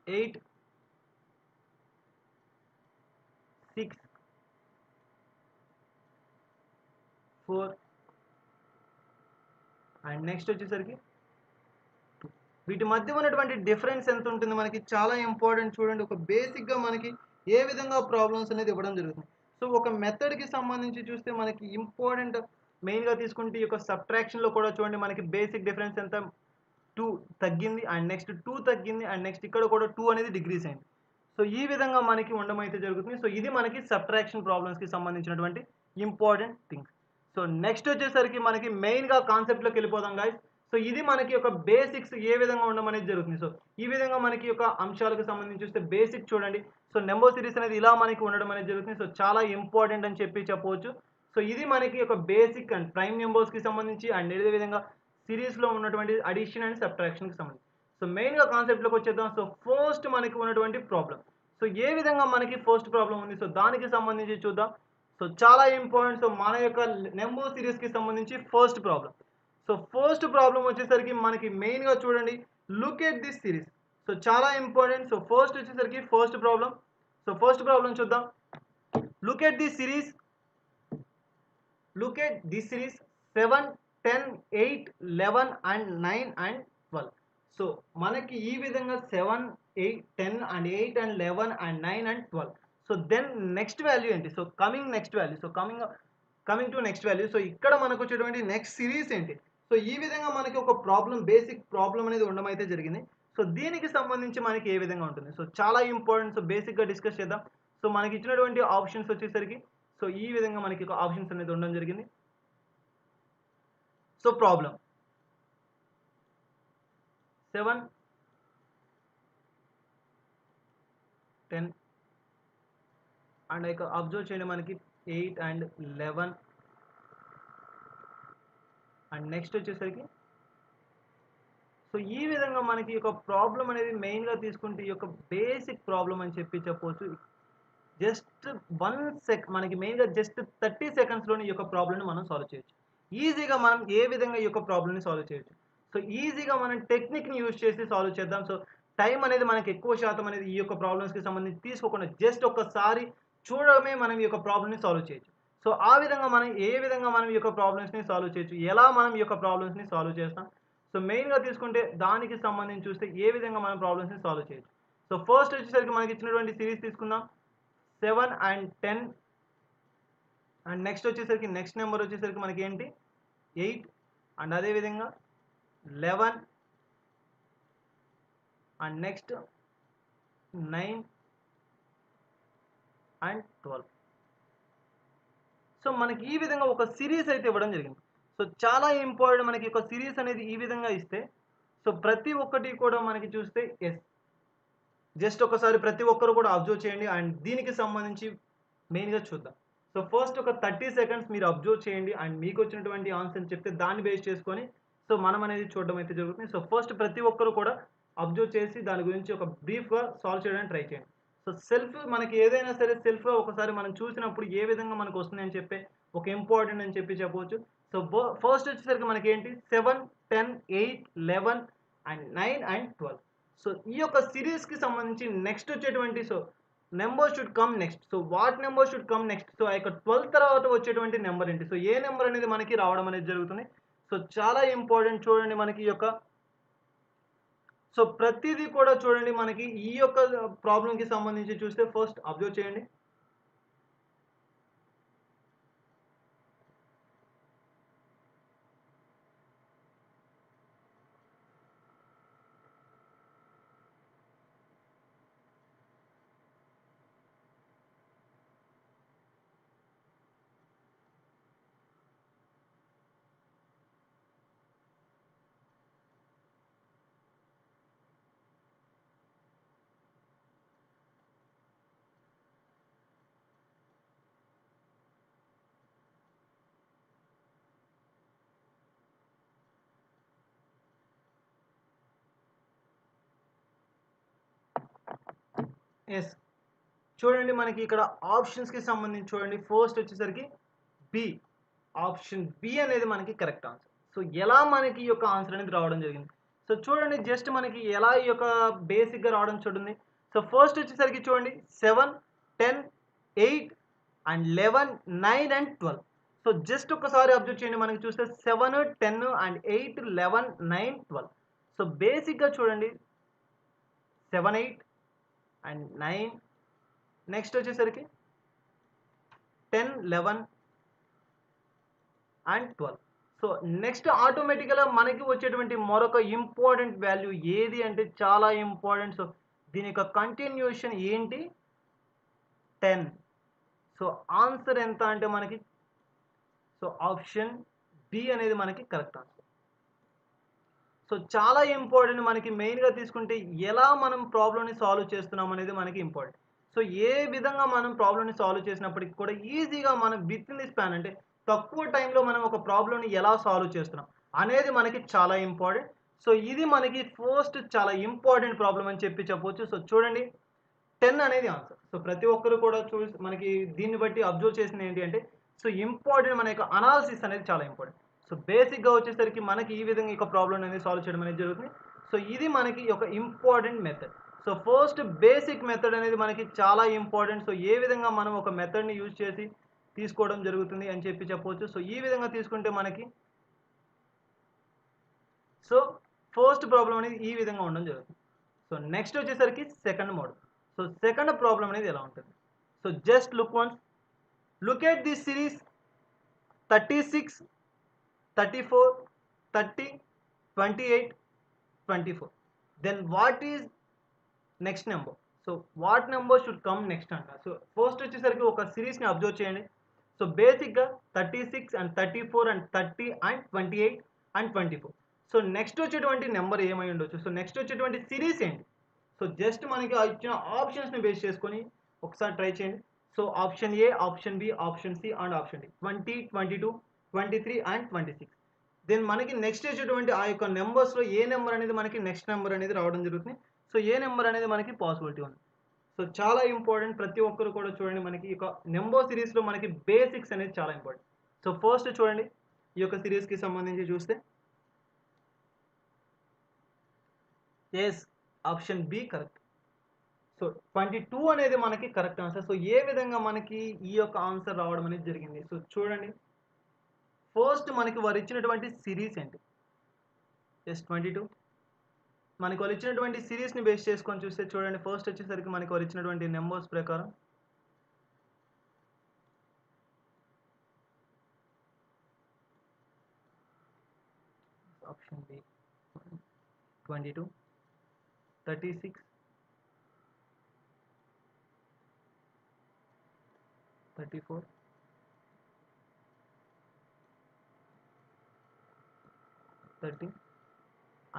8, 6, 4 అండ్ నెక్స్ట్ వచ్చేసరికి 2. వీటి మధ్య ఉన్నటువంటి డిఫరెన్స్ ఎంత ఉంటుంది మనకి? చాలా ఇంపార్టెంట్ చూడండి. ఒక బేసిక్గా మనకి ఏ విధంగా ప్రాబ్లమ్స్ అనేది ఇవ్వడం జరుగుతుంది. సో ఒక మెథడ్కి సంబంధించి చూస్తే మనకి ఇంపార్టెంట్ మెయిన్గా తీసుకుంటే ఈ యొక్క సబ్ట్రాక్షన్లో కూడా చూడండి మనకి బేసిక్ డిఫరెన్స్ ఎంత 2 తగ్గింది అండ్ నెక్స్ట్ 2 తగ్గింది అండ్ నెక్స్ట్ ఇక్కడ కూడా 2 అనేది డిగ్రీస్ అయింది. సో ఈ విధంగా మనకి ఉండడం అయితే జరుగుతుంది. సో ఇది మనకి సబ్ట్రాక్షన్ ప్రాబ్లమ్స్కి సంబంధించినటువంటి ఇంపార్టెంట్ థింగ్స్. సో నెక్స్ట్ వచ్చేసరికి మనకి మెయిన్గా కాన్సెప్ట్లోకి వెళ్ళిపోదాం గాయస్. సో ఇది మనకి ఒక బేసిక్స్ ఏ విధంగా ఉండడం అనేది జరుగుతుంది. సో ఈ విధంగా మనకి ఒక అంశాలకు సంబంధించి చూస్తే బేసిక్ చూడండి. సో నెంబర్ సిరీస్ అనేది ఇలా మనకి ఉండడం అనేది జరుగుతుంది. సో చాలా ఇంపార్టెంట్ అని చెప్పవచ్చు. సో ఇది మనకి ఒక బేసిక్ అండ్ ప్రైమ్ నెంబర్స్కి సంబంధించి అండ్ అదే విధంగా సిరీస్లో ఉన్నటువంటి అడిషన్ అండ్ సబ్ట్రాక్షన్కి సంబంధించి. సో మెయిన్గా కాన్సెప్ట్లోకి వచ్చేద్దాం. సో ఫస్ట్ మనకి ఉన్నటువంటి ప్రాబ్లం. సో ఏ విధంగా మనకి ఫస్ట్ ప్రాబ్లం ఉంది. సో దానికి సంబంధించి చూద్దాం. సో చాలా ఇంపార్టెంట్. సో మన యొక్క నెంబర్ సిరీస్కి సంబంధించి first problem. So first problem వచ్చేసరికి మనకి మెయిన్గా చూడండి, look at this series. So చాలా ఇంపార్టెంట్. సో ఫస్ట్ వచ్చేసరికి first problem. So first problem చూద్దాం. Look at this series. Look at this series 7, 10, 8, 11 and 9 and 12. సో మనకి ఈ విధంగా 7, 8, 10 and 8 and 11 and 9 and 12. So then next value ఏంటి? So next value. So coming to next value. So ఇక్కడ మనకు వచ్చేటువంటి next series ఏంటి? సో ఈ విధంగా మనకి ఒక ప్రాబ్లం, బేసిక్ ప్రాబ్లం అనేది ఉండడం అయితే జరిగింది. సో దీనికి సంబంధించి మనకి ఏ విధంగా ఉంటుంది? సో చాలా ఇంపార్టెంట్. సో బేసిక్గా డిస్కస్ చేద్దాం. సో మనకి ఇచ్చినటువంటి ఆప్షన్స్ వచ్చేసరికి సో ఈ విధంగా మనకి ఒక ఆప్షన్స్ అనేది ఉండడం జరిగింది. సో ప్రాబ్లం 7, 10 అండ్ ఇక అబ్జర్వ్ చేయండి మనకి 8 అండ్ 11 అండ్ నెక్స్ట్ వచ్చేసరికి సో ఈ విధంగా మనకి ఒక ప్రాబ్లం అనేది మెయిన్గా తీసుకుంటే ఈ యొక్క బేసిక్ ప్రాబ్లం అని చెప్పవచ్చు. జస్ట్ 1 సెక్ మనకి మెయిన్గా జస్ట్ 30 సెకండ్స్లోని ఈ యొక్క ప్రాబ్లమ్ని మనం సాల్వ్ చేయొచ్చు. ఈజీగా మనం ఏ విధంగా ఈ యొక్క ప్రాబ్లమ్ని సాల్వ్ చేయొచ్చు? సో ఈజీగా మనం టెక్నిక్ని యూజ్ చేసి సాల్వ్ చేద్దాం. సో టైం అనేది మనకి ఎక్కువ శాతం అనేది ఈ యొక్క ప్రాబ్లమ్స్కి సంబంధించి తీసుకోకుండా జస్ట్ ఒక్కసారి చూడడమే మనం ఈ యొక్క ప్రాబ్లమ్ని సాల్వ్ చేయొచ్చు. సో ఆ విధంగా మనం ఏ విధంగా మనం ఈ యొక్క ప్రాబ్లమ్స్ని సాల్వ్ చేయొచ్చు, ఎలా మనం ఈ యొక్క ప్రాబ్లమ్స్ని సాల్వ్ చేస్తాం? సో మెయిన్గా తీసుకుంటే దానికి సంబంధించి చూస్తే ఏ విధంగా మనం ప్రాబ్లమ్స్ని సాల్వ్ చేయొచ్చు. సో ఫస్ట్ వచ్చేసరికి మనకి ఇచ్చినటువంటి సిరీస్ తీసుకుందాం. 7 అండ్ 10 అండ్ నెక్స్ట్ వచ్చేసరికి నెక్స్ట్ నెంబర్ వచ్చేసరికి మనకి ఏంటి 8 అండ్ అదేవిధంగా 11 అండ్ నెక్స్ట్ 9 అండ్ 12. సో మనకి ఈ విధంగా ఒక సిరీస్ అయితే ఇవ్వడం జరిగింది. సో చాలా ఇంపార్టెంట్. మనకి ఒక సిరీస్ అనేది ఈ విధంగా ఇస్తే సో ప్రతి ఒక్కటి కూడా మనకి చూస్తే ఎస్ జస్ట్ ఒకసారి ప్రతి ఒక్కరు కూడా అబ్జర్వ్ చేయండి అండ్ దీనికి సంబంధించి మెయిన్గా చూద్దాం. సో ఫస్ట్ ఒక 30 సెకండ్స్ మీరు అబ్జర్వ్ చేయండి అండ్ మీకు వచ్చినటువంటి ఆన్సర్ చెప్తే దాన్ని బేస్ చేసుకొని సో మనం అనేది చూడడం అయితే జరుగుతుంది. సో ఫస్ట్ ప్రతి ఒక్కరు కూడా అబ్జర్వ్ చేసి దాని గురించి ఒక బ్రీఫ్గా సాల్వ్ చేయడానికి ట్రై చేయండి. సో సెల్ఫ్ మనకి ఏదైనా సరే సెల్ఫ్గా ఒకసారి మనం చూసినప్పుడు ఏ విధంగా మనకు వస్తుంది అని చెప్పి ఒక ఇంపార్టెంట్ అని చెప్పవచ్చు. సో ఫస్ట్ వచ్చేసరికి మనకి ఏంటి 7, 10, 8, 11 అండ్ 9 అండ్ 12. సో ఈ యొక్క సిరీస్కి సంబంధించి నెక్స్ట్ వచ్చేటువంటి so number should come next. So what number should come next? So ఆ యొక్క 12 తర్వాత వచ్చేటువంటి నెంబర్ ఏంటి? సో ఏ నెంబర్ అనేది మనకి రావడం అనేది జరుగుతుంది. సో చాలా ఇంపార్టెంట్. చూడండి మనకి ఈ యొక్క సో ప్రతిదీ కూడా చూడండి మనకి ఈ యొక్క ప్రాబ్లంకి సంబంధించి చూస్తే ఫస్ట్ అబ్జర్వ్ చేయండి. ఎస్ చూడండి మనకి ఇక్కడ ఆప్షన్స్కి సంబంధించి చూడండి ఫస్ట్ వచ్చేసరికి బి. ఆప్షన్ బి అనేది మనకి కరెక్ట్ ఆన్సర్. సో ఎలా మనకి ఈ యొక్క ఆన్సర్ అనేది రావడం జరిగింది? సో చూడండి జస్ట్ మనకి ఎలా ఈ యొక్క బేసిక్గా రావడం చూడండి. సో ఫస్ట్ వచ్చేసరికి చూడండి 7, 10, 8 అండ్ 11, 9 అండ్ 12. సో జస్ట్ ఒకసారి అబ్జర్వ్ చేయండి. మనకి చూస్తే 7, 10 అండ్ 8, 11, 9, 12. సో బేసిక్గా చూడండి 7, 8 అండ్ 9 నెక్స్ట్ వచ్చేసరికి 10, 11 అండ్ 12. సో నెక్స్ట్ ఆటోమేటిక్గా మనకి వచ్చేటువంటి మరొక ఇంపార్టెంట్ వాల్యూ ఏది అంటే చాలా ఇంపార్టెంట్. సో దీని యొక్క కంటిన్యూషన్ ఏంటి? 10. సో ఆన్సర్ ఎంత అంటే మనకి సో ఆప్షన్ బి అనేది మనకి కరెక్ట్ ఆన్సర్. సో చాలా ఇంపార్టెంట్ మనకి మెయిన్గా తీసుకుంటే ఎలా మనం ప్రాబ్లమ్ని సాల్వ్ చేస్తున్నాం అనేది మనకి ఇంపార్టెంట్. సో ఏ విధంగా మనం ప్రాబ్లమ్ని సాల్వ్ చేసినప్పటికి కూడా ఈజీగా మనం విత్ ఇన్ ది స్పాన్ అంటే తక్కువ టైంలో మనం ఒక ప్రాబ్లమ్ని ఎలా సాల్వ్ చేస్తున్నాం అనేది మనకి చాలా ఇంపార్టెంట్. సో ఇది మనకి ఫస్ట్ చాలా ఇంపార్టెంట్ ప్రాబ్లం అని చెప్పవచ్చు. సో చూడండి 10 అనేది ఆన్సర్. సో ప్రతి ఒక్కరు కూడా మనకి దీన్ని బట్టి అబ్జర్వ్ చేసింది ఏంటి అంటే సో ఇంపార్టెంట్ మన యొక్క అనాలిసిస్ అనేది చాలా ఇంపార్టెంట్. సో బేసిక్‌గా వచ్చేసరికి మనకి ఈ విధంగా ఒక ప్రాబ్లమ్ అనేది సాల్వ్ చేయడం అనేది జరుగుతుంది. సో ఇది మనకి ఒక important method. So first basic method అనేది మనకి చాలా ఇంపార్టెంట్. సో ఏ విధంగా మనం ఒక మెథడ్‌ని యూజ్ చేసి తీసుకోవడం జరుగుతుంది అని చెప్పవచ్చు. సో ఈ విధంగా తీసుకుంటే మనకి సో ఫస్ట్ ప్రాబ్లమ్ అనేది ఈ విధంగా ఉండడం జరుగుతుంది. సో నెక్స్ట్ వచ్చేసరికి second mode. So second problem అనేది ఎలా ఉంటుంది? So just look at this series 36, 34, 30, 28, 24. Then what is next number? So what number should come next అంట. సో ఫస్ట్ వచ్చేసరికి ఒక సిరీస్ని అబ్జర్వ్ చేయండి. సో బేసిక్గా 36 and 34 and 30 and 28 and 24. So next వచ్చేటువంటి నెంబర్ ఏమై ఉండొచ్చు? సో నెక్స్ట్ వచ్చేటువంటి సిరీస్ ఏంటి? సో జస్ట్ మనకి ఇచ్చిన ఆప్షన్స్ని బేస్ చేసుకొని ఒకసారి ట్రై చేయండి. So option A, option B, option C and option D 20, 22, 23 and 26. Then మనకి నెక్స్ట్ వచ్చేటువంటి ఆ యొక్క నెంబర్స్లో ఏ నెంబర్ అనేది మనకి నెక్స్ట్ నెంబర్ అనేది రావడం జరుగుతుంది. సో ఏ నెంబర్ అనేది మనకి పాసిబిలిటీ ఉంది. సో చాలా ఇంపార్టెంట్, ప్రతి ఒక్కరు కూడా చూడండి మనకి ఈ యొక్క నెంబర్ సిరీస్లో మనకి బేసిక్స్ అనేది చాలా ఇంపార్టెంట్. సో ఫస్ట్ చూడండి ఈ యొక్క సిరీస్కి సంబంధించి చూస్తే yes option B correct. So 22 అనేది మనకి కరెక్ట్ ఆన్సర్. సో ఏ విధంగా మనకి ఈ యొక్క ఆన్సర్ రావడం అనేది జరిగింది? సో చూడండి ఫస్ట్ మనకి వారు ఇచ్చినటువంటి సిరీస్ ఏంటి? ఎస్ 22. మనకి వాళ్ళు ఇచ్చినటువంటి సిరీస్ని బేస్ చేసుకొని చూస్తే చూడండి ఫస్ట్ వచ్చేసరికి మనకి వారు ఇచ్చినటువంటి నెంబర్స్ ప్రకారం ఆప్షన్ బి 22, 36, 34, 30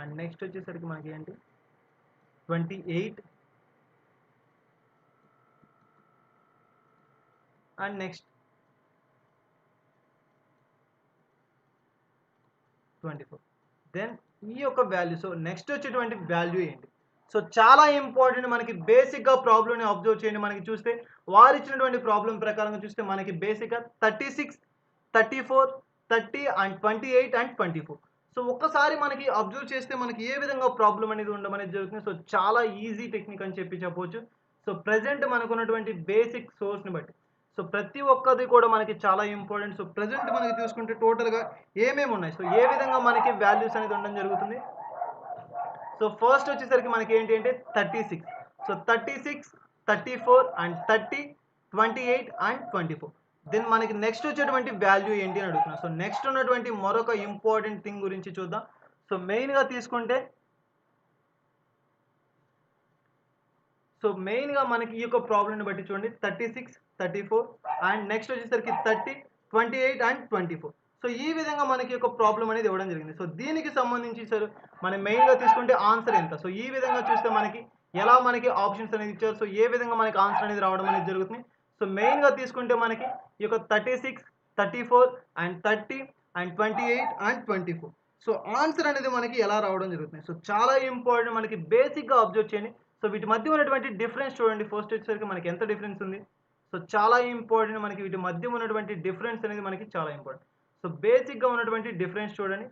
అండ్ నెక్స్ట్ వచ్చేసరికి మనకి ఏంటి 28 అండ్ నెక్స్ట్ 24. దెన్ ఈ యొక్క వాల్యూ, సో నెక్స్ట్ వచ్చేటువంటి వాల్యూ ఏంటి? సో చాలా ఇంపార్టెంట్, మనకి బేసిక్గా ప్రాబ్లమ్ని అబ్జర్వ్ చేయండి. మనకి చూస్తే వారు ఇచ్చినటువంటి ప్రాబ్లం ప్రకారంగా చూస్తే మనకి బేసిక్గా 36, 34, 30 అండ్ 28 అండ్ 24. సో ఒక్కసారి మనకి అబ్జర్వ్ చేస్తే మనకి ఏ విధంగా ప్రాబ్లం అనేది ఉండడం అనేది జరుగుతుంది. సో చాలా ఈజీ టెక్నిక్ అని చెప్పవచ్చు. సో ప్రజెంట్ మనకు ఉన్నటువంటి బేసిక్ సోర్స్ని బట్టి సో ప్రతి ఒక్కది కూడా మనకి చాలా ఇంపార్టెంట్. సో ప్రజెంట్ మనకి చూసుకుంటే టోటల్గా ఏమేమి ఉన్నాయి, సో ఏ విధంగా మనకి వాల్యూస్ అనేది ఉండడం జరుగుతుంది. సో ఫస్ట్ వచ్చేసరికి మనకి ఏంటి అంటే 36. So 36, 34 and 30, 28 and 24. దెన్ మనకి నెక్స్ట్ వచ్చేటువంటి వాల్యూ ఏంటి అని అడుగుతున్నాం. సో నెక్స్ట్ ఉన్నటువంటి మరొక ఇంపార్టెంట్ థింగ్ గురించి చూద్దాం. సో మెయిన్గా తీసుకుంటే సో మెయిన్గా మనకి ఈ యొక్క ప్రాబ్లమ్ని బట్టి చూడండి 36, 34 అండ్ నెక్స్ట్ వచ్చేసరికి 30, 28 అండ్ 24. సో ఈ విధంగా మనకి ఒక ప్రాబ్లం అనేది ఇవ్వడం జరిగింది. సో దీనికి సంబంధించి సార్ మనం మెయిన్గా తీసుకుంటే ఆన్సర్ ఎంత? సో ఈ విధంగా చూస్తే మనకి ఎలా మనకి ఆప్షన్స్ అనేది ఇచ్చారు. సో ఏ విధంగా మనకి ఆన్సర్ అనేది రావడం అనేది జరుగుతుంది. సో మెయిన్గా తీసుకుంటే మనకి ఈ యొక్క 36, 34 and 30 and 28 and 24. So answer అనేది మనకి ఎలా రావడం జరుగుతుంది. సో చాలా ఇంపార్టెంట్, మనకి బేసిక్గా అబ్జర్వ్ చేయండి. సో వీటి మధ్య ఉన్నటువంటి డిఫరెన్స్ చూడండి. ఫస్ట్ వచ్చేసరికి మనకి ఎంత డిఫరెన్స్ ఉంది. సో చాలా ఇంపార్టెంట్, మనకి వీటి మధ్య ఉన్నటువంటి డిఫరెన్స్ అనేది మనకి చాలా ఇంపార్టెంట్. సో బేసిక్గా ఉన్నటువంటి డిఫరెన్స్ చూడండి.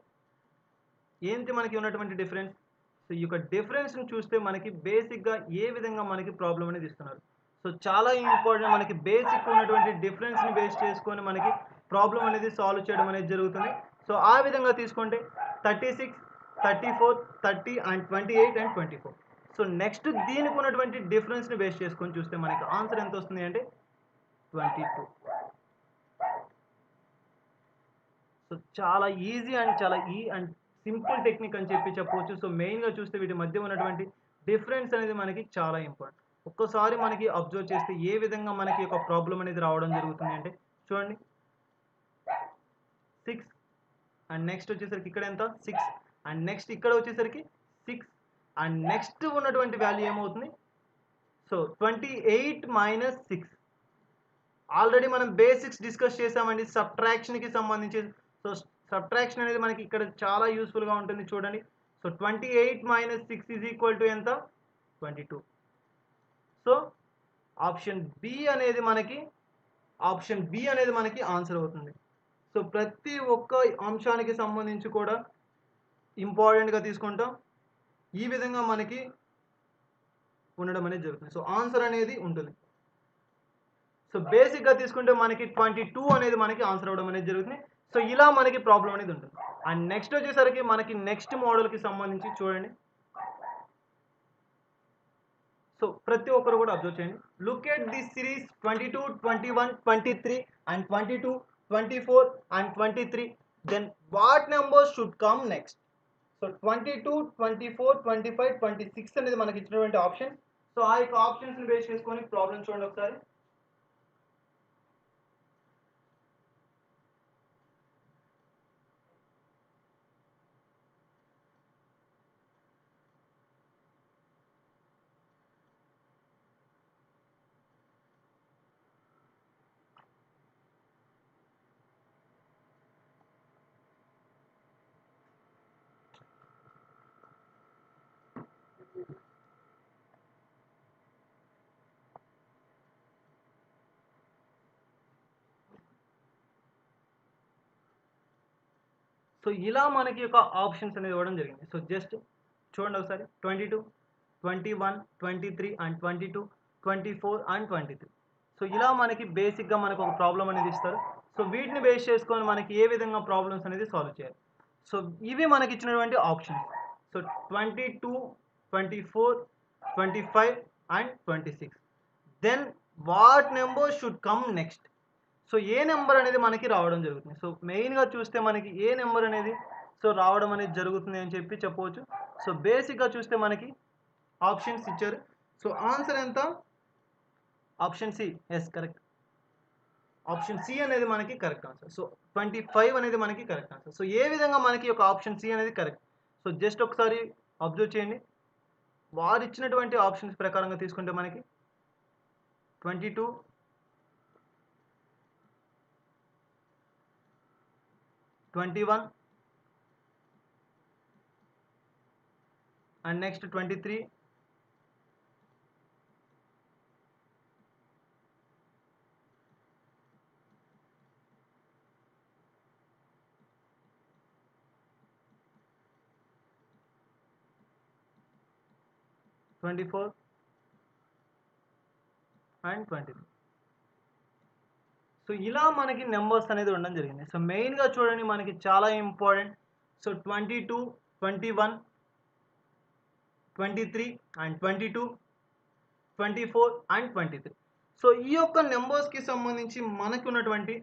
ఏంటి మనకి ఉన్నటువంటి డిఫరెన్స్? సో ఈ యొక్క డిఫరెన్స్ని చూస్తే మనకి బేసిక్గా ఏ విధంగా మనకి ప్రాబ్లం అనేది ఇస్తున్నారు. సో చాలా ఇంపార్టెంట్, మనకి బేసిక్ ఉన్నటువంటి డిఫరెన్స్ని బేస్ చేసుకొని మనకి ప్రాబ్లం అనేది సాల్వ్ చేయడం అనేది జరుగుతుంది. సో ఆ విధంగా తీసుకుంటే 36, 34, 30 అండ్ 28 అండ్ 24. సో నెక్స్ట్ దీనికి ఉన్నటువంటి డిఫరెన్స్ని బేస్ చేసుకొని చూస్తే మనకి ఆన్సర్ ఎంత వస్తుంది అంటే 22. సో చాలా ఈజీ అండ్ చాలా అండ్ సింపుల్ టెక్నిక్ అని చెప్పవచ్చు. సో మెయిన్గా చూస్తే వీటి మధ్య ఉన్నటువంటి డిఫరెన్స్ అనేది మనకి చాలా ఇంపార్టెంట్. ఒక్కసారి మనకి అబ్జర్వ్ చేస్తే ఏ విధంగా మనకి ఒక ప్రాబ్లం అనేది రావడం జరుగుతుంది అంటే చూడండి 6 అండ్ నెక్స్ట్ వచ్చేసరికి ఇక్కడ ఎంత 6 అండ్ నెక్స్ట్ ఇక్కడ వచ్చేసరికి 6 అండ్ నెక్స్ట్ ఉన్నటువంటి వాల్యూ ఏమవుతుంది సో 28 మైనస్ 6 ఆల్రెడీ మనం బేసిక్స్ డిస్కస్ చేసామండి సబ్ట్రాక్షన్కి సంబంధించి సో సబ్ట్రాక్షన్ అనేది మనకి ఇక్కడ చాలా యూస్ఫుల్గా ఉంటుంది చూడండి so 28 minus 6 is equal to ఎంత 22 సో ఆప్షన్ బి అనేది మనకి ఆన్సర్ అవుతుంది సో ప్రతి ఒక్క అంశానికి సంబంధించి కూడా ఇంపార్టెంట్గా తీసుకుంటాం ఈ విధంగా మనకి ఉండడం అనేది జరుగుతుంది సో ఆన్సర్ అనేది ఉంటుంది సో బేసిక్గా తీసుకుంటే మనకి 22 అనేది మనకి ఆన్సర్ అవ్వడం అనేది జరుగుతుంది సో ఇలా మనకి ప్రాబ్లం అనేది ఉంటుంది అండ్ నెక్స్ట్ వచ్చేసరికి మనకి నెక్స్ట్ మోడల్కి సంబంధించి చూడండి సో ప్రతి ఒక్కరు కూడా అబ్జర్వ్ చేయండి look at this series 22 21 23 and 22 24 and 23 then what numbers should come next so 22 24 25 26 అనేది మనకి ఇచ్చినటువంటి ఆప్షన్ సో ఆ యొక్క ఆప్షన్స్ని బేస్ చేసుకొని ప్రాబ్లం చూడండి ఒకసారి సో ఇలా మనకి ఒక ఆప్షన్స్ అనేది ఇవ్వడం జరిగింది సో జస్ట్ చూడండి ఒకసారి 22 21 23 అండ్ 22 24 అండ్ 23 సో ఇలా మనకి బేసిక్గా మనకు ఒక ప్రాబ్లం అనేది ఇస్తారు సో వీటిని బేస్ చేసుకొని మనకి ఏ విధంగా ప్రాబ్లమ్స్ అనేది సాల్వ్ చేయాలి సో ఇవి మనకి ఇచ్చినటువంటి options so 22 24 25 and 26 then what number should come next so ఏ నెంబర్ అనేది మనకి రావడం జరుగుతుంది సో మెయిన్గా చూస్తే మనకి ఏ నెంబర్ అనేది సో రావడం అనేది జరుగుతుంది అని చెప్పవచ్చు సో బేసిక్గా చూస్తే మనకి ఆప్షన్స్ ఇచ్చారు సో ఆన్సర్ ఎంత option C is correct option C అనేది మనకి కరెక్ట్ ఆన్సర్ సో 25 అనేది మనకి కరెక్ట్ ఆన్సర్ సో ఏ విధంగా మనకి ఒక ఆప్షన్ సి అనేది కరెక్ట్ సో జస్ట్ ఒకసారి అబ్జర్వ్ చేయండి వారు ఇచ్చినటువంటి ఆప్షన్స్ ప్రకారంగా తీసుకుంటే మనకి 22 21 and next 23 24 and 23 సో ఇలా మనకి నెంబర్స్ అనేది ఉండడం జరిగింది సో మెయిన్గా చూడండి మనకి చాలా important so 22 21 23 and 22 24 and 23 so ఈ యొక్క నెంబర్స్కి సంబంధించి మనకి ఉన్నటువంటి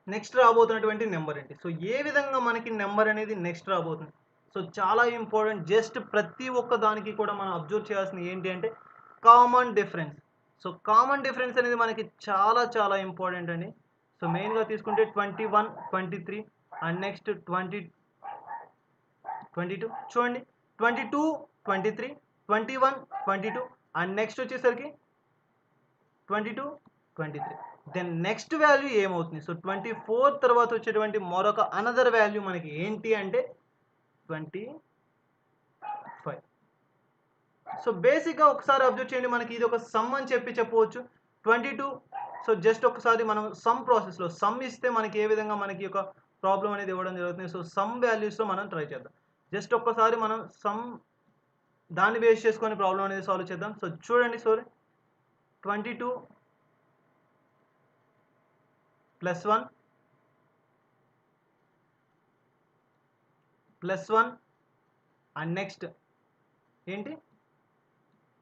నెక్స్ట్ రాబోతున్నటువంటి నెంబర్ ఏంటి సో ఏ విధంగా మనకి నెంబర్ అనేది నెక్స్ట్ రాబోతుంది సో చాలా ఇంపార్టెంట్ జస్ట్ ప్రతి ఒక్క దానికి కూడా మనం అబ్జర్వ్ చేయాల్సింది ఏంటి అంటే common difference so common difference అనేది మనకి చాలా చాలా ఇంపార్టెంట్ అండి సో మెయిన్గా తీసుకుంటే 21 23 అండ్ నెక్స్ట్ 20 22 చూడండి 22 23 21 22 అండ్ నెక్స్ట్ వచ్చేసరికి 22 23 దెన్ నెక్స్ట్ వాల్యూ ఏమవుతుంది సో 24 తర్వాత వచ్చేటువంటి మరొక అనదర్ వాల్యూ మనకి ఏంటి అంటే 25 సో బేసిక్గా ఒకసారి అబ్జర్వ్ చేయండి మనకి ఇది ఒక సమ్ అని చెప్పవచ్చు 22 సో జస్ట్ ఒకసారి మనం సమ్ ప్రాసెస్లో సమ్ ఇస్తే మనకి ఏ విధంగా మనకి ఒక ప్రాబ్లం అనేది ఇవ్వడం జరుగుతుంది సో సమ్ వాల్యూస్లో మనం ట్రై చేద్దాం జస్ట్ ఒక్కసారి మనం సమ్ దాన్ని బేస్ చేసుకొని ప్రాబ్లం అనేది సాల్వ్ చేద్దాం సో చూడండి sorry 22 plus 1 plus 1 and next ఏంటి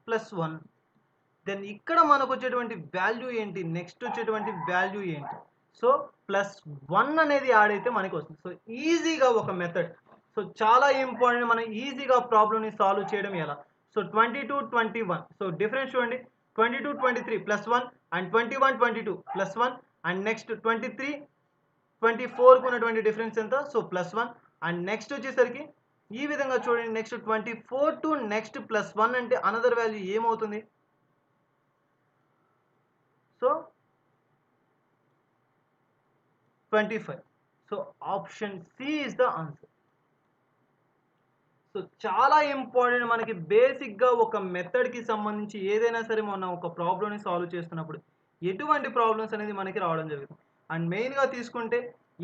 ప్లస్ 1 దెన్ ఇక్కడ మనకు వచ్చేటువంటి వాల్యూ ఏంటి నెక్స్ట్ వచ్చేటువంటి వాల్యూ ఏంటి సో ప్లస్ 1 అనేది యాడ్ అయితే మనకి వస్తుంది సో ఈజీగా ఒక మెథడ్ సో చాలా ఇంపార్టెంట్ మనం ఈజీగా ప్రాబ్లమ్ని సాల్వ్ చేయడం ఎలా సో 22 21 సో డిఫరెన్స్ చూడండి 22 23 plus 1 and 21 22 plus 1 and next 23 24కు ఉన్నటువంటి డిఫరెన్స్ ఎంత? సో +1. అండ్ నెక్స్ట్ వచ్చేసరికి ఈ విధంగా చూడండి, నెక్స్ట్ 24 టు నెక్స్ట్ +1 అంటే అనదర్ వాల్యూ ఏమవుతుంది? So 25. So option C is the answer. So చాలా ఇంపార్టెంట్, మనకి బేసిక్‌గా ఒక మెథడ్‌కి సంబంధించి ఏదైనా సరే మనం ఒక ప్రాబ్లమ్‌ని సాల్వ్ చేస్తున్నప్పుడు ఎటువంటి ప్రాబ్లమ్స్ అనేది మనకి రావడం జరుగుతుంది. అండ్ మెయిన్‌గా తీసుకుంటే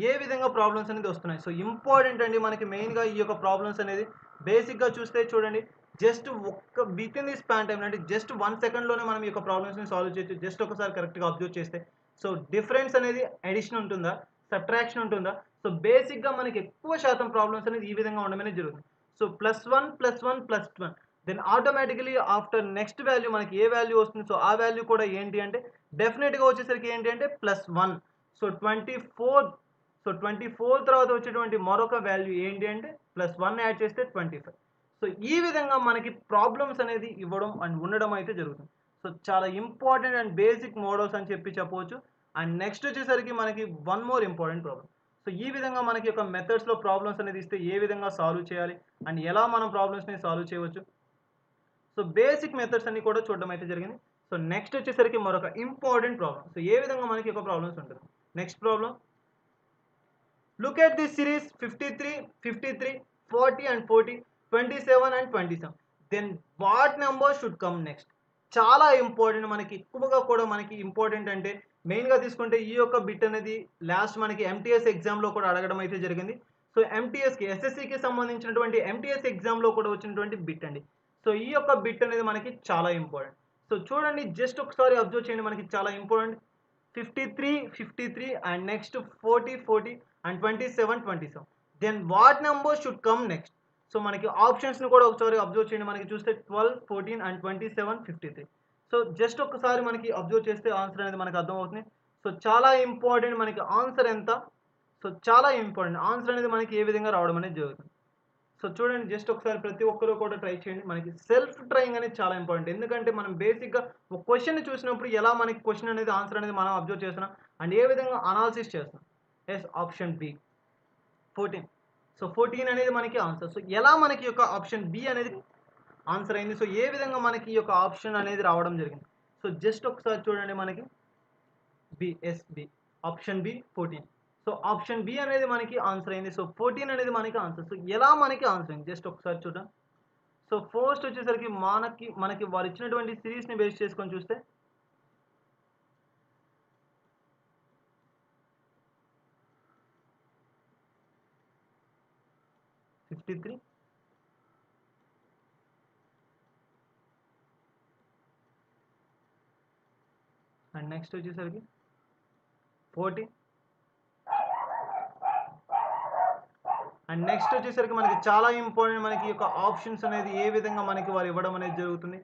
ఏ విధంగా ప్రాబ్లమ్స్ అనేది వస్తున్నాయి. సో ఇంపార్టెంట్ అండి, మనకి మెయిన్‌గా ఈ యొక్క ప్రాబ్లమ్స్ అనేది బేసిక్‌గా చూస్తే చూడండి, జస్ట్ ఒక్క వితిన్ ది స్పాన్ టైమ్ అంటే జస్ట్ 1 సెకండ్‌లోనే మనం ఈ యొక్క ప్రాబ్లమ్స్‌ని సాల్వ్ చేయొచ్చు. జస్ట్ ఒకసారి కరెక్ట్‌గా అబ్జర్వ్ చేస్తే. సో డిఫరెన్స్ అనేది అడిషన్ ఉంటుందా? సబ్ట్రాక్షన్ ఉంటుందా? సో బేసిక్‌గా మనకి ఎక్కువ శాతం ప్రాబ్లమ్స్ అనేది ఈ విధంగా ఉండడమే జరుగుతుంది. So +1 +1 +1 then automatically after next value మనకి ఏ వాల్యూ వస్తుంది? సో ఆ వాల్యూ కూడా ఏంటి అంటే డెఫినిట్‌గా వచ్చేసరికి ఏంటి అంటే +1. సో 24 తర్వాత వచ్చేటువంటి మరొక వాల్యూ ఏంటి అంటే +1 యాడ్ చేస్తే 25. సో ఈ విధంగా మనకి ప్రాబ్లమ్స్ అనేది ఇవ్వడం అండ్ ఉండడం అయితే జరుగుతుంది. సో చాలా ఇంపార్టెంట్ అండ్ బేసిక్ మోడల్స్ అని చెప్పవచ్చు. అండ్ నెక్స్ట్ వచ్చేసరికి మనకి one more important problem. So ఈ విధంగా మనకి ఒక మెథడ్స్‌లో ప్రాబ్లమ్స్ అనేది ఇస్తే ఏ విధంగా సాల్వ్ చేయాలి? అండ్ ఎలా మనం ప్రాబ్లమ్స్‌ని సాల్వ్ చేయవచ్చు? సో బేసిక్ మెథడ్స్ అన్ని కూడా చూడడం అయితే జరిగింది. సో నెక్స్ట్ వచ్చేసరికి మరొక ఇంపార్టెంట్ ప్రాబ్లమ్. సో ఏ విధంగా మనకి ఒక ప్రాబ్లమ్స్ ఉంటుంది? Next problem, look at this series 53, 53, 40 and 40, 27 and 27. Then what number should come next? చాలా ఇంపార్టెంట్, మనకి ఎక్కువగా కూడా మనకి ఇంపార్టెంట్ అంటే మెయిన్‌గా తీసుకుంటే ఈ యొక్క బిట్ అనేది లాస్ట్ మనకి ఎంటీఎస్ ఎగ్జామ్‌లో కూడా అడగడం అయితే జరిగింది. సో ఎంటీఎస్‌కి ఎస్ఎస్‌సికి సంబంధించినటువంటి ఎంటీఎస్ ఎగ్జామ్‌లో కూడా వచ్చినటువంటి బిట్ అండి. సో ఈ యొక్క బిట్ అనేది మనకి చాలా ఇంపార్టెంట్. సో చూడండి, జస్ట్ ఒకసారి అబ్జర్వ్ చేయండి, మనకి చాలా important. 53, 53 and next 40, 40 and 27, 27. Then what number should come next? So మనకి ఆప్షన్స్‌ని కూడా ఒకసారి అబ్జర్వ్ చేయండి. మనకి చూస్తే 12, 14 and 27, 53. సో జస్ట్ ఒక్కసారి మనకి అబ్జర్వ్ చేస్తే ఆన్సర్ అనేది మనకు అర్థమవుతుంది. సో చాలా ఇంపార్టెంట్, మనకి ఆన్సర్ ఎంత? సో చాలా ఇంపార్టెంట్. ఆన్సర్ అనేది మనకి ఏ విధంగా రావడం అనేది జరుగుతుంది. సో చూడండి, జస్ట్ ఒకసారి ప్రతి ఒక్కరు కూడా ట్రై చేయండి. మనకి సెల్ఫ్ ట్రైయింగ్ అనేది చాలా ఇంపార్టెంట్. ఎందుకంటే మనం బేసిక్‌గా ఒక క్వెషన్‌ని చూసినప్పుడు ఎలా మనకి క్వెషన్ అనేది ఆన్సర్ అనేది మనం అబ్జర్వ్ చేస్తున్నాం అండ్ ఏ విధంగా అనాలిసిస్ చేస్తున్నాం. Yes, option B 14. సో 14 అనేది మనకి ఆన్సర్. సో ఎలా మనకి యొక్క ఆప్షన్ బి అనేది ఆన్సర్ అయింది? సో ఏ విధంగా మనకి ఈ యొక్క ఆప్షన్ అనేది రావడం జరిగింది? సో జస్ట్ ఒకసారి చూడండి, మనకి B option B 14. So option B అనేది మనకి ఆన్సర్ అయింది. సో 14 అనేది మనకి ఆన్సర్. సో ఎలా మనకి ఆన్సర్ అయింది? జస్ట్ ఒకసారి చూద్దాం. సో ఫస్ట్ వచ్చేసరికి మనకి వారు ఇచ్చినటువంటి సిరీస్‌ని బేస్ చేసుకొని చూస్తే (53) అండ్ నెక్స్ట్ వచ్చేసరికి 40 అండ్ నెక్స్ట్ వచ్చేసరికి మనకి చాలా ఇంపార్టెంట్, మనకి ఈ యొక్క ఆప్షన్స్ అనేది ఏ విధంగా మనకి వారు ఇవ్వడం అనేది జరుగుతుంది.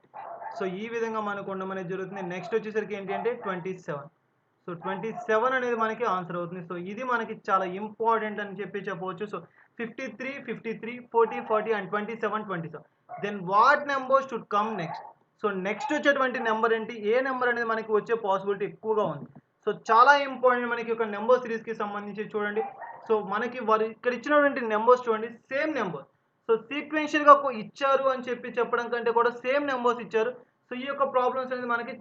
సో ఈ విధంగా మనకు ఉండడం అనేది జరుగుతుంది. నెక్స్ట్ వచ్చేసరికి ఏంటి అంటే 27. సో 27 అనేది మనకి ఆన్సర్ అవుతుంది. సో ఇది మనకి చాలా ఇంపార్టెంట్ అని చెప్పవచ్చు. So 53, 53, 40, 40 and 27, 27. Then what number should come next? So next వచ్చేటువంటి నెంబర్ ఏంటి? ఏ నెంబర్ అనేది మనకి వచ్చే పాసిబిలిటీ ఎక్కువగా ఉంది? సో చాలా ఇంపార్టెంట్, మనకి ఒక నెంబర్ సిరీస్‌కి సంబంధించి చూడండి. సో మనకి వారు ఇక్కడ ఇచ్చినటువంటి నెంబర్స్ చూడండి, సేమ్ నెంబర్. సో సీక్వెన్షియల్‌గా ఇచ్చారు అని చెప్పడం కంటే కూడా సేమ్ నెంబర్స్ ఇచ్చారు. సో ఈ యొక్క ప్రాబ్లమ్స్ అనేది మనకి